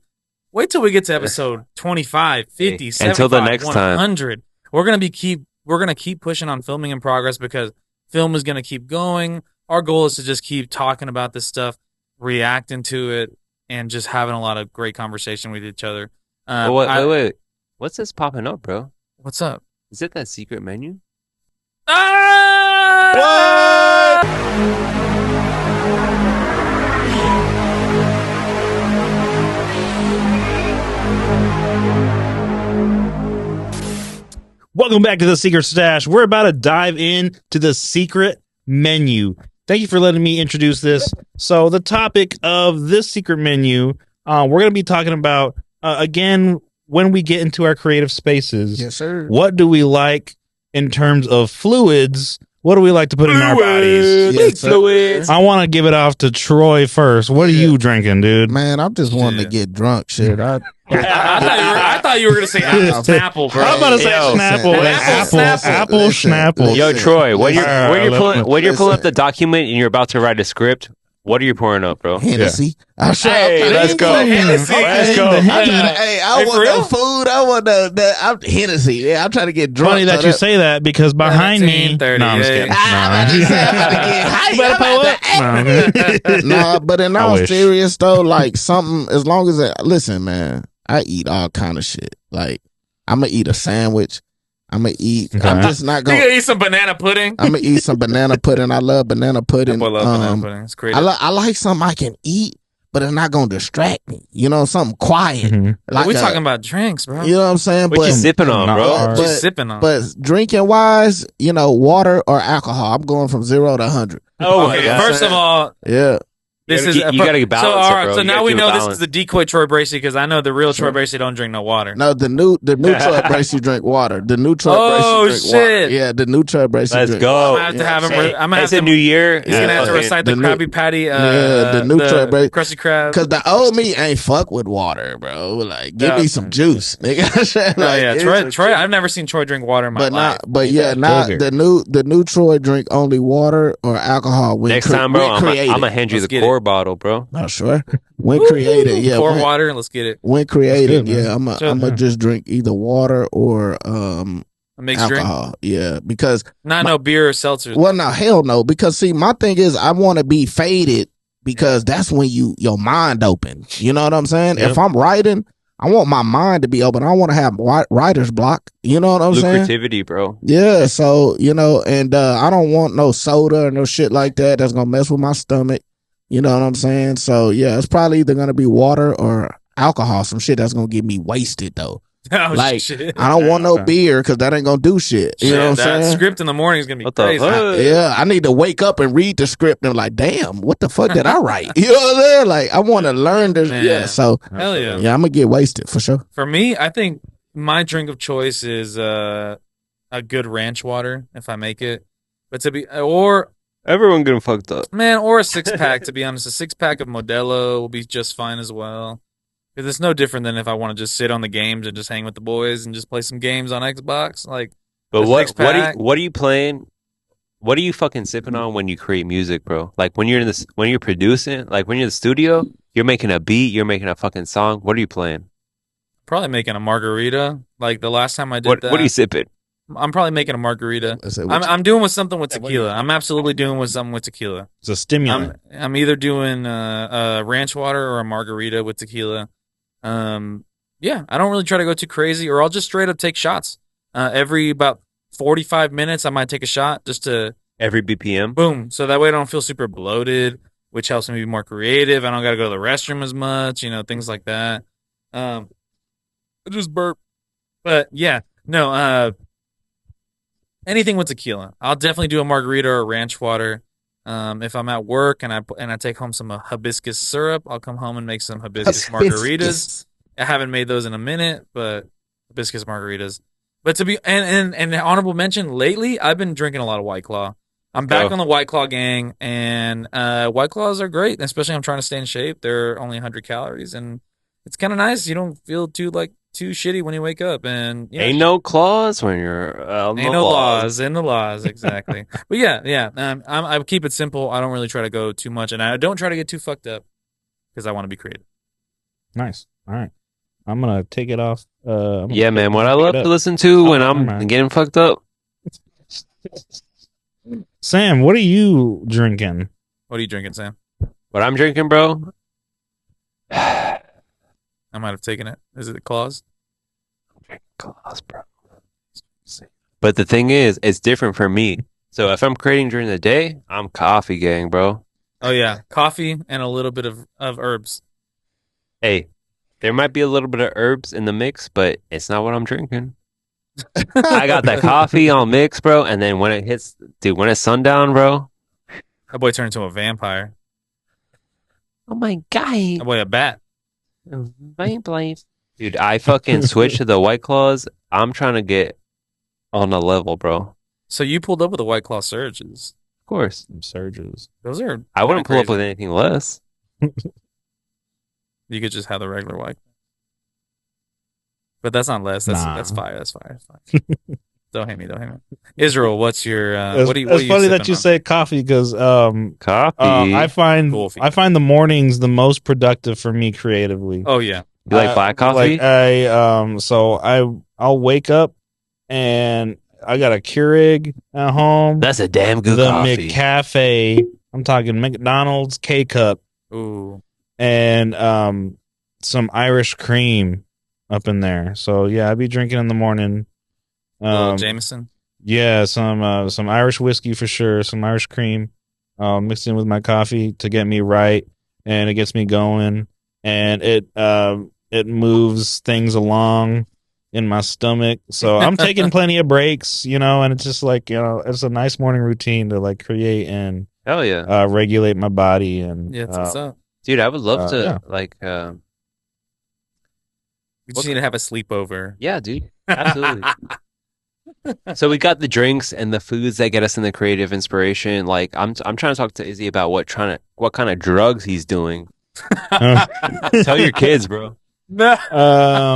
Wait till we get to episode 25, 50, Hey, 75, until the next time. 100. We're gonna keep pushing on filming in progress because film is gonna keep going. Our goal is to just keep talking about this stuff, reacting to it, and just having a lot of great conversation with each other. Wait. What's this popping up, bro? What's up? Is it that secret menu? Welcome back to the Secret Stash. We're about to dive in to the secret menu. Thank you for letting me introduce this. So the topic of this secret menu, we're going to be talking about, again, when we get into our creative spaces, Yes, sir. what do we like in terms of fluids? What do we like to put in our bodies? Yes, sir. Fluids. I want to give it off to Troy first. What are you drinking, dude? Man, I'm just wanting to get drunk. Shit, I thought you were gonna say apple Snapple, bro. I'm about to say Yo, Snapple. listen, Apple listen, Snapple. listen. Yo, Troy, when you're Listen. pulling Listen. up the document and you're about to write a script, what are you pouring up, bro? Hennessy. Hey, let's go. Hennessy. Let's go. I for want real? no food. I want I'm Hennessy. Yeah, I'm trying to get drunk. Funny that so you say that because behind me, 1738. no, I'm just kidding. I'm about to get hype. Nah, but in I all wish. serious though, like something, as long as listen, man, I eat all kind of shit. Like I'm gonna eat a sandwich. I'm gonna eat. Okay. I'm just not You gonna. gonna eat some banana pudding? I'm gonna eat some banana pudding. I love banana That pudding. boy love banana pudding. It's great. I like something I can eat, but it's not gonna distract me. You know, something quiet. Mhm. Like we talking about drinks, bro. You know what I'm saying? What you sipping on, Nah, bro? alright. What you sipping on? But drinking wise, you know, water or alcohol. I'm going from 0 to 100. Oh my okay, god! first of all, Yeah. this You gotta balance so. it, All right, bro. so You now gotta we do know this balance. is the decoy Troy Bracey because I know the real Sure. Troy Bracey don't drink no water. No, the new Troy Bracey drink water. The new Troy Oh, Bracey drink water. shit. Yeah, the new Troy Bracey Let's drink go. water. I'm gonna have to have him. Hey, I'm gonna have it's a to. new year. He's gonna have to fucking- recite the the new- Krabby Patty. the new Troy Bracey. Krusty Krab. Cause the old me ain't fuck with water, bro. Like, give Yeah. me some juice, nigga. Oh Like, yeah, give me Troy. some Troy. juice. I've never seen Troy drink water in my But life. not sugar. the new Troy drink only water or alcohol. When Next time, bro, when I'm created. gonna hand you Let's the get core bottle, bro. Oh, sure. When created, yeah. Pour when, water. Let's get it. when created, good, man. yeah. I'm So- gonna just drink either water or A mixed drink. alcohol. Yeah, because Not no beer or seltzer. well, no, hell no. Because see, my thing is, I want to be faded because that's when your mind open. You know what I'm saying? Yep. If I'm writing, I want my mind to be open. I want to have writer's block. You know what I'm saying? Lucrativity, bro. Yeah. So you know, and I don't want no soda or no shit like that. That's gonna mess with my stomach. You know what I'm saying? So yeah, it's probably either gonna be water or alcohol. Some shit that's gonna get me wasted though. Oh, Like, shit. I don't want no Okay. beer because that ain't gonna do shit. You know what I'm that saying? script in the morning is gonna be What the crazy. fuck? Yeah, I need to wake up and read the script and like, damn, what the fuck did I write? You know what I'm saying? Like, I want to learn this. Man. Yeah, so Hell yeah. yeah, I'm gonna get wasted for sure. For me, I think my drink of choice is a good ranch water if I make it. But to be or Everyone getting fucked up. man, or a 6-pack. To be honest, a 6-pack of Modelo will be just fine as well. Because it's no different than if I want to just sit on the games and just hang with the boys and just play some games on Xbox. Like, But The what six-pack. what are you playing? What are you fucking sipping on when you create music, bro? Like when you're in this, when you're producing, like when you're in the studio, you're making a beat, you're making a fucking song. What are you playing? probably making a margarita. Like the last time I did What that. What are you sipping? I'm probably making a margarita. I said, what I'm doing with something with tequila. I'm absolutely doing with something with tequila. It's a stimulant. I'm either doing ranch water or a margarita with tequila. Yeah, I don't really try to go too crazy, or I'll just straight up take shots. Every about 45 minutes, I might take a shot just to Every BPM. boom, so that way I don't feel super bloated, which helps me be more creative. I don't got to go to the restroom as much, things like that. I just burp, but yeah, no. Anything with tequila, I'll definitely do a margarita or a ranch water. If I'm at work and I take home some hibiscus syrup, I'll come home and make some hibiscus margaritas. I haven't made those in a minute, but hibiscus margaritas. But to be and honorable mention, lately I've been drinking a lot of White Claw. I'm back Oh. on the White Claw gang, and White Claws are great, especially I'm trying to stay in shape. They're only 100 calories, and it's kind of nice. You don't feel too shitty when you wake up, and Ain't no claws when you're ain't no laws in the laws exactly. But yeah. I keep it simple. I don't really try to go too much, and I don't try to get too fucked up because I want to be creative. Nice. All right. I'm gonna take it off. Yeah, man. What I pick it love up. to listen to when Oh, I'm never mind. getting fucked up. Sam, what are you drinking? What are you drinking, Sam? What I'm drinking, bro. I might have taken it. Is it Claws? Claws, bro. But the thing is, it's different for me. So if I'm creating during the day, I'm coffee gang, bro. Oh yeah, coffee and a little bit of herbs. Hey, there might be a little bit of herbs in the mix, but it's not what I'm drinking. I got that coffee on mix, bro, and then when it hits, dude, when it's sundown, bro. That boy turned into a vampire. Oh my god, That boy a bat. dude, I fucking switched to the White Claws. I'm trying to get on a level, bro. Of So you pulled up with the White Claw surges. course, Some surges. Those are. I wouldn't pull up crazy. with anything less. You could just have the regular White. But that's not less. That's Nah. that's fire. That's fire. That's fire. Don't hate me. Israel, what's your? It's, What do you? it's funny that you say coffee because Coffee. I find Coffee. the mornings the most productive for me creatively. Oh yeah. You like black coffee? Like I'll wake up and I got a Keurig at home. That's a damn good the coffee. McCafe. I'm talking McDonald's K cup Ooh. and some Irish cream. up in there. So yeah, I'd be drinking in the morning. Little Jameson. Yeah, some Irish whiskey for sure, some Irish cream, mixed in with my coffee to get me right, and it gets me going, and it moves things along in my stomach. So I'm taking plenty of breaks, and it's just like it's a nice morning routine to like create and Hell yeah. regulate my body and Yeah, that's what's up. Dude, I would love to yeah. like We just need to have a sleepover. yeah, dude. Absolutely. So we got the drinks and the foods that get us in the creative inspiration. Like I'm trying to talk to Izzy about what kind of drugs he's doing. Tell your kids, bro. No.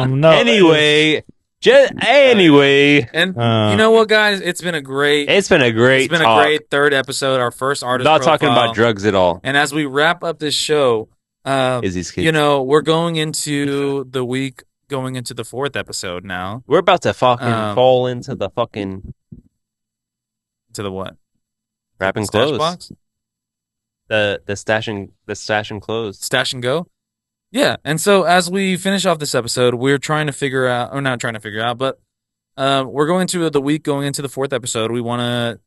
No. Anyway, And you know what, guys? It's been a great talk. a great third episode, our first artist Not profile. talking about drugs at all. And as we wrap up this show, Izzy's kids. we're going into the week, going into the fourth episode now. We're about to fucking fall into the fucking To the what? wrapping Stash clothes. box? The stash and clothes. Stash and go? Yeah. And so as we finish off this episode, we're trying to figure out, or not trying to figure out, but we're going to the week going into the fourth episode. We want to,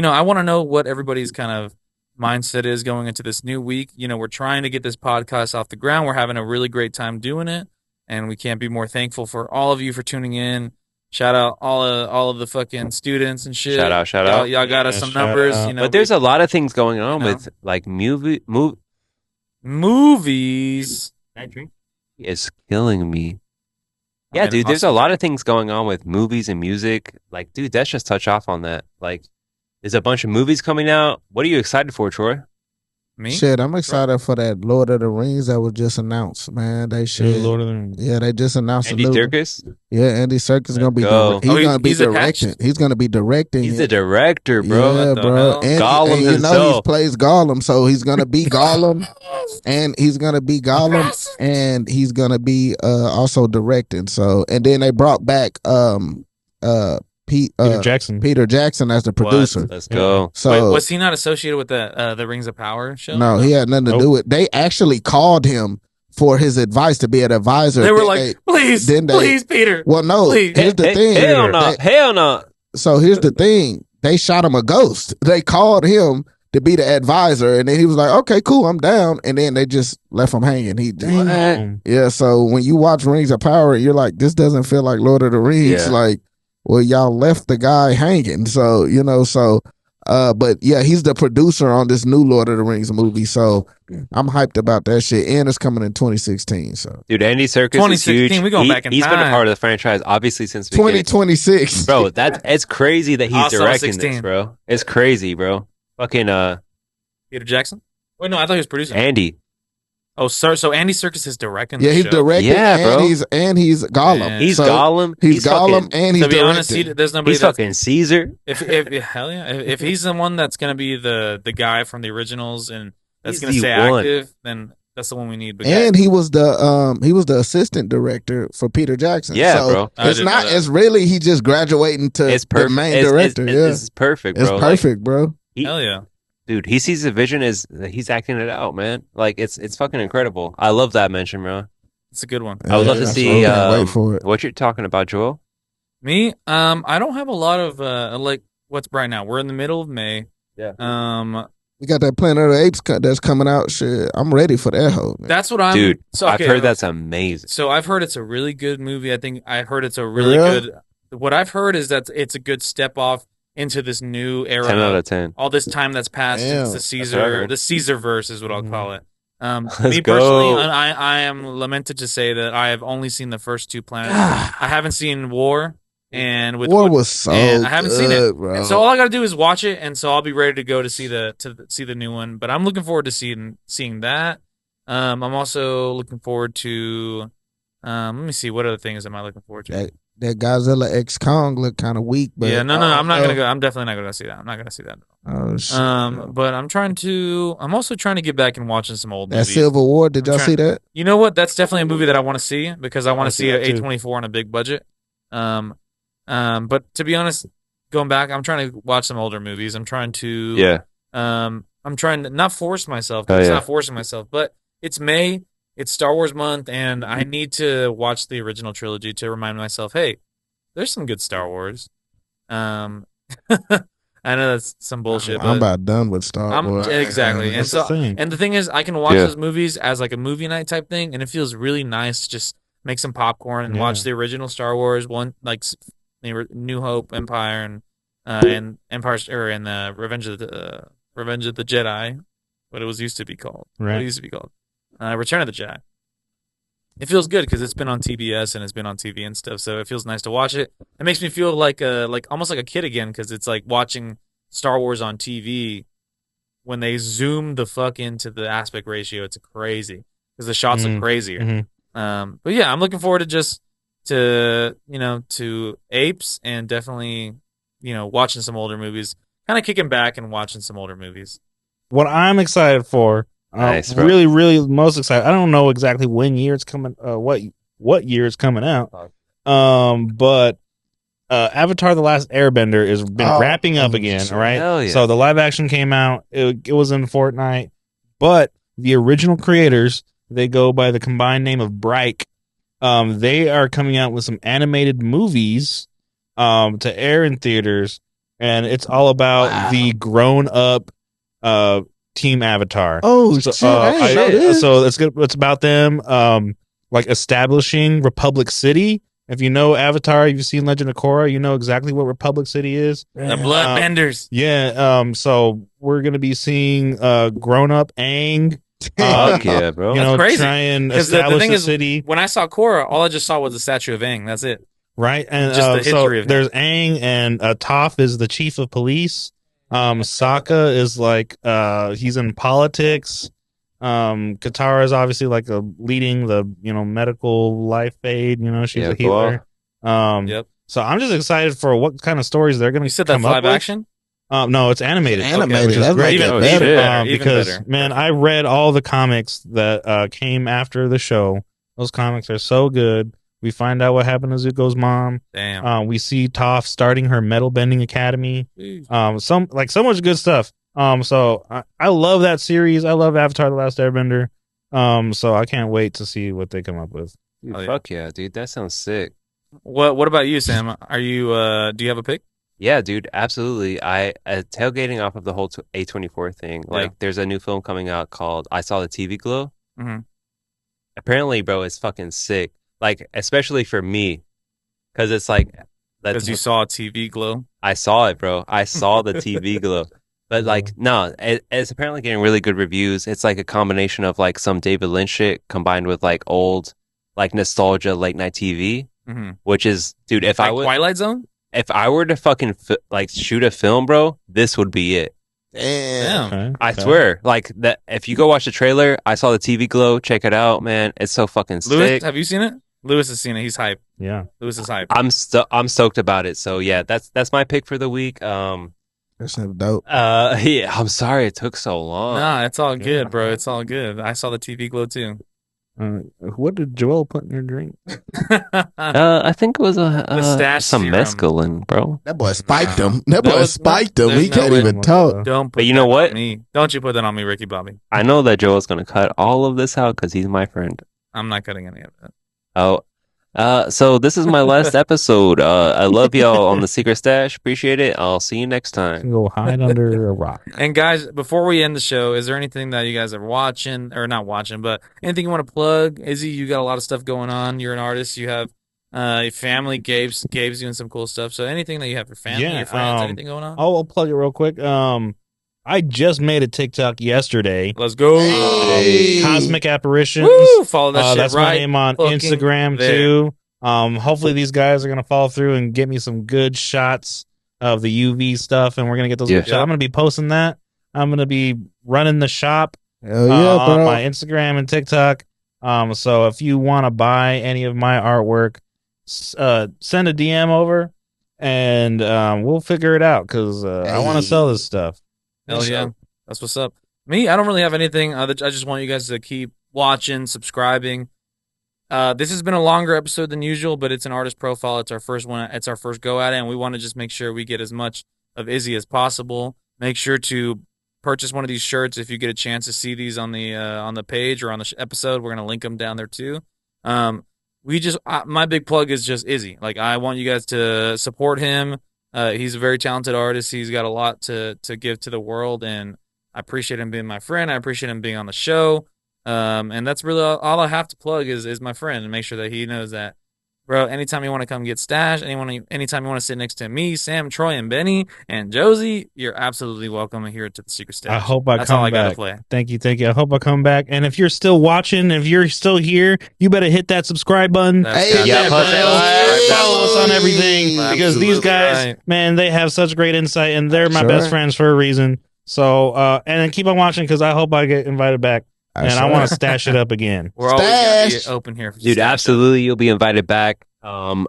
I want to know what everybody's kind of mindset is going into this new week. We're trying to get this podcast off the ground. We're having a really great time doing it, and we can't be more thankful for all of you for tuning in. Shout out all of the fucking students and shit. Shout out. Y'all got us some numbers. out. But there's a lot of things going on with like movies. That drink is killing me. Yeah, Man, dude, there's a awesome. lot of things going on with movies and music. Like, dude, let's just touch off on that. Like, there's a bunch of movies coming out. What are you excited for, Troy? Me? Shit, I'm excited for that Lord of the Rings that was just announced, man. They should. Lord of the Rings. Yeah, they just announced Andy a new. Serkis? Yeah, Andy Serkis is gonna be. go. He's gonna be he's attached? directing. He's gonna be directing. He's it. the director, bro. Yeah, What the bro. hell? And, Gollum and he himself. plays Gollum, so he's gonna be Gollum, and he's gonna be Gollum, and he's gonna be also directing. So, and then they brought back Peter Jackson. Peter Jackson as the producer. Let's go. So Wait, was he not associated with the Rings of Power show? no, he had nothing to do with. They actually called him for his advice to be an advisor. They were like, please, Peter. Well, no. Please. Here's the thing. Hell no. Hell no. So here's the thing. They shot him a ghost. They called him to be the advisor, and then he was like, "Okay, cool, I'm down." And then they just left him hanging. Yeah. So when you watch Rings of Power, you're like, "This doesn't feel like Lord of the Rings." Yeah. Like, well, y'all left the guy hanging. So but yeah, he's the producer on this new Lord of the Rings movie. So I'm hyped about that shit. And it's coming in 2016. So Dude, Andy Serkis is 2016, huge. we going back in He's been a time. part of the franchise, obviously, since the beginning. 2026. Bro, it's crazy that he's Also directing 16. this, bro. It's crazy, bro. Fucking Peter Jackson? Wait, no, I thought he was producing. Andy. Oh, sir. So Andy Serkis is directing. Yeah, the he's show. directing. Yeah, bro. And he's Gollum. Man. He's So Gollum. He's Gollum fucking, and he's To be honest, directing. there's nobody. he's That's, fucking Caesar. if hell yeah, if he's the one that's gonna be the guy from the originals and that's He's gonna the stay one. active, then that's the one we need. But And he was the assistant director for Peter Jackson. Yeah, so bro. I It's didn't not. know that. It's really he just graduating to It's the perfect. main director. It's perfect, bro. It's Like, perfect, bro. hell yeah. dude, he sees the vision as he's acting it out, man. Like it's fucking incredible. I love that mention, bro. It's a good one. I would love to Yeah, see so I can't wait for it. what you're talking about, Joel. Me, I don't have a lot of like what's right now. We're in the middle of May. Yeah. We got that Planet of the Apes that's coming out. Shit, I'm ready for that whole. Man. That's what I'm. Dude, so, I've okay, heard that's amazing. So I've heard it's a really good movie. I think I heard it's a really Yeah. good. What I've heard is that it's a good step off into this new era. 10 out of 10. All this time that's passed Damn. since the That's what I Caesar, heard. the Caesar verse is what I'll call it. Let's Me go. personally, I am lamented to say that I have only seen the first two planets. I haven't seen War, and with War was so and I haven't seen it. bro. And so all I got to do is watch it, and so I'll be ready to go to see the new one. But I'm looking forward to seeing that. I'm also looking forward to. Let me see, what other things am I looking forward to? that Godzilla X Kong looked kind of weak, but Yeah, no, I'm not gonna go. I'm definitely not gonna see that. I'm not gonna see that. Oh shit. But I'm also trying to get back and watching some old That movies. Civil War. Did I'm y'all trying- see that? You know what? That's definitely a movie that I want to see because I want I to see see a that too. A24 on a big budget. But to be honest, going back, I'm trying to watch some older movies. I'm trying to I'm trying to not force myself. 'Cause Oh, it's yeah. not forcing myself, but it's May. it's Star Wars month, and I need to watch the original trilogy to remind myself, hey, there's some good Star Wars. Um, I know that's some bullshit, I'm but about done with Star I'm Wars. exactly. And That's the so, thing. and the thing is, I can watch Yeah. those movies as like a movie night type thing, and it feels really nice to just make some popcorn and watch the original Star Wars one, like New Hope, Empire, and Empire or and Revenge of the Jedi, what it was used to be called. What Right. it used to be called, Return of the Jedi. It feels good because it's been on TBS and it's been on TV and stuff, so it feels nice to watch it. It makes me feel like almost like a kid again because it's like watching Star Wars on TV when they zoom the fuck into the aspect ratio. It's crazy because the shots look crazier. But yeah, I'm looking forward to to Apes and definitely watching some older movies, kind of kicking back and watching some older movies. What I'm excited for, Nice, bro. really, really most excited. I don't know exactly when year it's coming. What year it's coming out? But Avatar: The Last Airbender has been wrapping up again. All right. Hell yeah. So the live action came out. It was in Fortnite, but the original creators, they go by the combined name of Bright. They are coming out with some animated movies to air in theaters, and it's all about the grown up team Avatar. Oh So, shit! I ain't know this. so it's good. It's about them like establishing Republic City. If you know Avatar, if you've seen Legend of Korra, you know exactly what Republic City is. The Bloodbenders. Yeah. So we're gonna be seeing grown up Aang. Fuck yeah, bro. You know, That's crazy. try and 'Cause establish thing the is, city. when I saw Korra, all I just saw was the statue of Aang. That's it. Right, and Just the so history of him. there's Aang, and Toph is the chief of police. Sokka is like he's in politics. Katara is obviously like leading the medical life aid. She's Yeah, a healer. Yep. So I'm just excited for what kind of stories they're going You to said come that's up live with. action? No, it's animated. It's animated. which is That's great. like Oh, better. shit. Even Because better. man, I read all the comics that came after the show. Those comics are so good. We find out what happened to Zuko's mom. Damn. We see Toph starting her metal bending academy. So much good stuff. So I love that series. I love Avatar: The Last Airbender. So I can't wait to see what they come up with. Dude, Oh, yeah. fuck yeah, dude. That sounds sick. What about you, Sam? Are you do you have a pick? Yeah, dude, absolutely. Tailgating off of the whole A24 thing. Like, there's a new film coming out called I Saw the TV Glow. Mhm. Apparently, bro, it's fucking sick. Like, especially for me, because it's like Because you saw a TV glow. I saw it, bro. I saw the TV glow. But like, no, it's apparently getting really good reviews. It's like a combination of like some David Lynch shit combined with like old, like nostalgia late night TV, which is, dude, if Like I would, Twilight Zone? if I were to fucking like shoot a film, bro, this would be it. Damn. Okay. I swear, like that. If you go watch the trailer, I saw the TV glow. Check it out, man. It's so fucking Lewis, sick. have you seen it? Lewis has seen it. He's hyped. Yeah. Lewis is hyped. I'm stoked about it. So yeah, that's my pick for the week. That's dope. Yeah, I'm sorry it took so long. Nah, it's all good, bro. It's all good. I saw the TV glow too. What did Joel put in your drink? I think it was stash some serum. mescaline, bro. That boy spiked him. That That boy was- spiked him. there's He no can't way. even talk. Don't put But you know that what? on me. Don't you put that on me, Ricky Bobby. I know that Joel's gonna cut all of this out because he's my friend. I'm not cutting any of that. Oh, so this is my last episode. I love y'all on the Secret Stash. Appreciate it. I'll see you next time. Go hide under a rock. And guys, before we end the show, is there anything that you guys are watching or not watching, but anything you want to plug? Izzy, you got a lot of stuff going on. You're an artist. You have your family. Gabe's doing some cool stuff. So anything that you have, your family, your friends, anything going on? I'll plug it real quick. I just made a TikTok yesterday. Let's go. Hey. Cosmic Apparitions. Woo! Follow that shit That's right. my name on fucking Instagram there. too. Hopefully these guys are gonna follow through and get me some good shots of the UV stuff, and we're gonna get those. Yeah. Good shots. I'm gonna be posting that. I'm gonna be running the shop Hell yeah, on bro. my Instagram and TikTok. So if you want to buy any of my artwork, send a DM over, and we'll figure it out because I want to sell this stuff. Hell yeah. That's what's up. Me, I don't really have anything. I just want you guys to keep watching, subscribing. This has been a longer episode than usual, but it's an artist profile. It's our first one. It's our first go at it, and we want to just make sure we get as much of Izzy as possible. Make sure to purchase one of these shirts, if you get a chance to see these on the page or on the episode, we're gonna link them down there too. My big plug is just Izzy. Like, I want you guys to support him. He's a very talented artist. He's got a lot to give to the world, and I appreciate him being my friend. I appreciate him being on the show. And that's really all I have to plug is my friend, and make sure that he knows that, bro, anytime you want to come get stashed, anytime you want to sit next to me, Sam, Troy, and Benny, and Josie, you're absolutely welcome here to the Secret Stash. I hope That's all I gotta play. Thank you. I hope I come back. And if you're still watching, if you're still here, you better hit that subscribe button. Follow us on everything, because these guys, man, they have such great insight, and they're my best friends for a reason. So, and then keep on watching, because I hope I get invited back. And I want to stash it up again. We're always gonna be open here for dude. Absolutely, you'll be invited back. The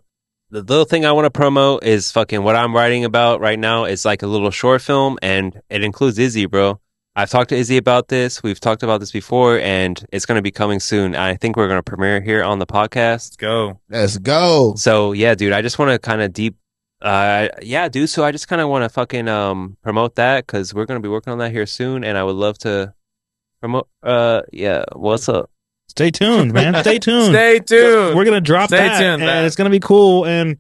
little thing I want to promote is fucking what I'm writing about right now. Is like a little short film, and it includes Izzy, bro. I've talked to Izzy about this. We've talked about this before, and it's going to be coming soon. I think we're going to premiere here on the podcast. Let's go. So yeah, dude, I just want to kind of dude. So I just kind of want to fucking promote that, because we're going to be working on that here soon, and I would love to promote. What's up? Stay tuned, man. Stay tuned. Stay tuned. We're gonna drop that, and it's gonna be cool. And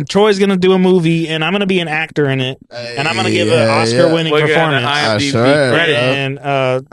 Troy's gonna do a movie, and I'm gonna be an actor in it, and I'm gonna give an Oscar-winning performance. And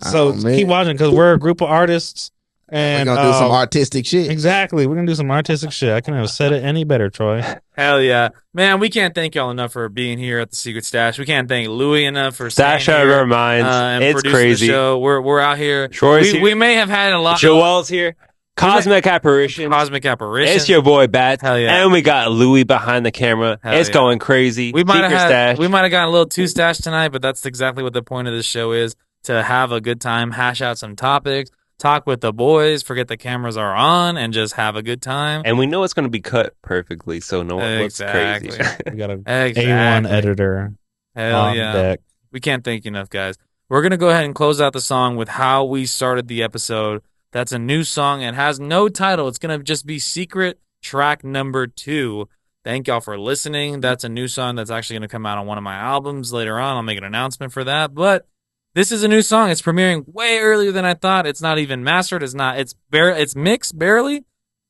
so keep watching, because we're a group of artists. And we're gonna do some artistic shit. Exactly. We're gonna do some artistic shit. I couldn't have said it any better, Troy. Hell yeah. Man, we can't thank y'all enough for being here at the Secret Stash. We can't thank Louie enough for Stash out of our minds. And it's crazy. The show. We're out here. Troy's here. We may have had a lot. Joel's here. Cosmic Apparitions. It's your boy Bat. Hell yeah. And we got Louie behind the camera. It's going crazy. We might have gotten a little too stashed tonight, but that's exactly what the point of this show is, to have a good time, hash out some topics, talk with the boys, forget the cameras are on, and just have a good time. And we know it's going to be cut perfectly, so no one looks crazy. We got an A1 editor. Hell yeah. Deck. We can't thank you enough, guys. We're going to go ahead and close out the song with how we started the episode. That's a new song. It has no title. It's going to just be Secret Track Number 2. Thank y'all for listening. That's a new song that's actually going to come out on one of my albums later on. I'll make an announcement for that. But this is a new song. It's premiering way earlier than I thought. It's not even mastered. It's mixed barely.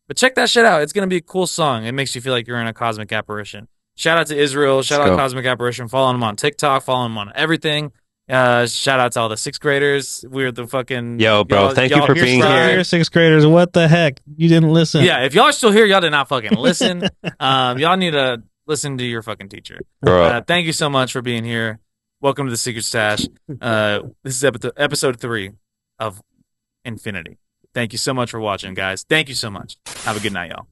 But check that shit out. It's going to be a cool song. It makes you feel like you're in a cosmic apparition. Shout out to Israel. Shout out Cosmic Apparition. Follow him on TikTok. Follow him on everything. Shout out to all the 6th graders. We're the fucking... Yo, bro, thank you for being here. 6th graders, what the heck? You didn't listen. Yeah, if y'all are still here, y'all did not fucking listen. Y'all need to listen to your fucking teacher. Thank you so much for being here. Welcome to the Secret Stash. This is episode 3 of Infinity. Thank you so much for watching, guys. Thank you so much. Have a good night, y'all.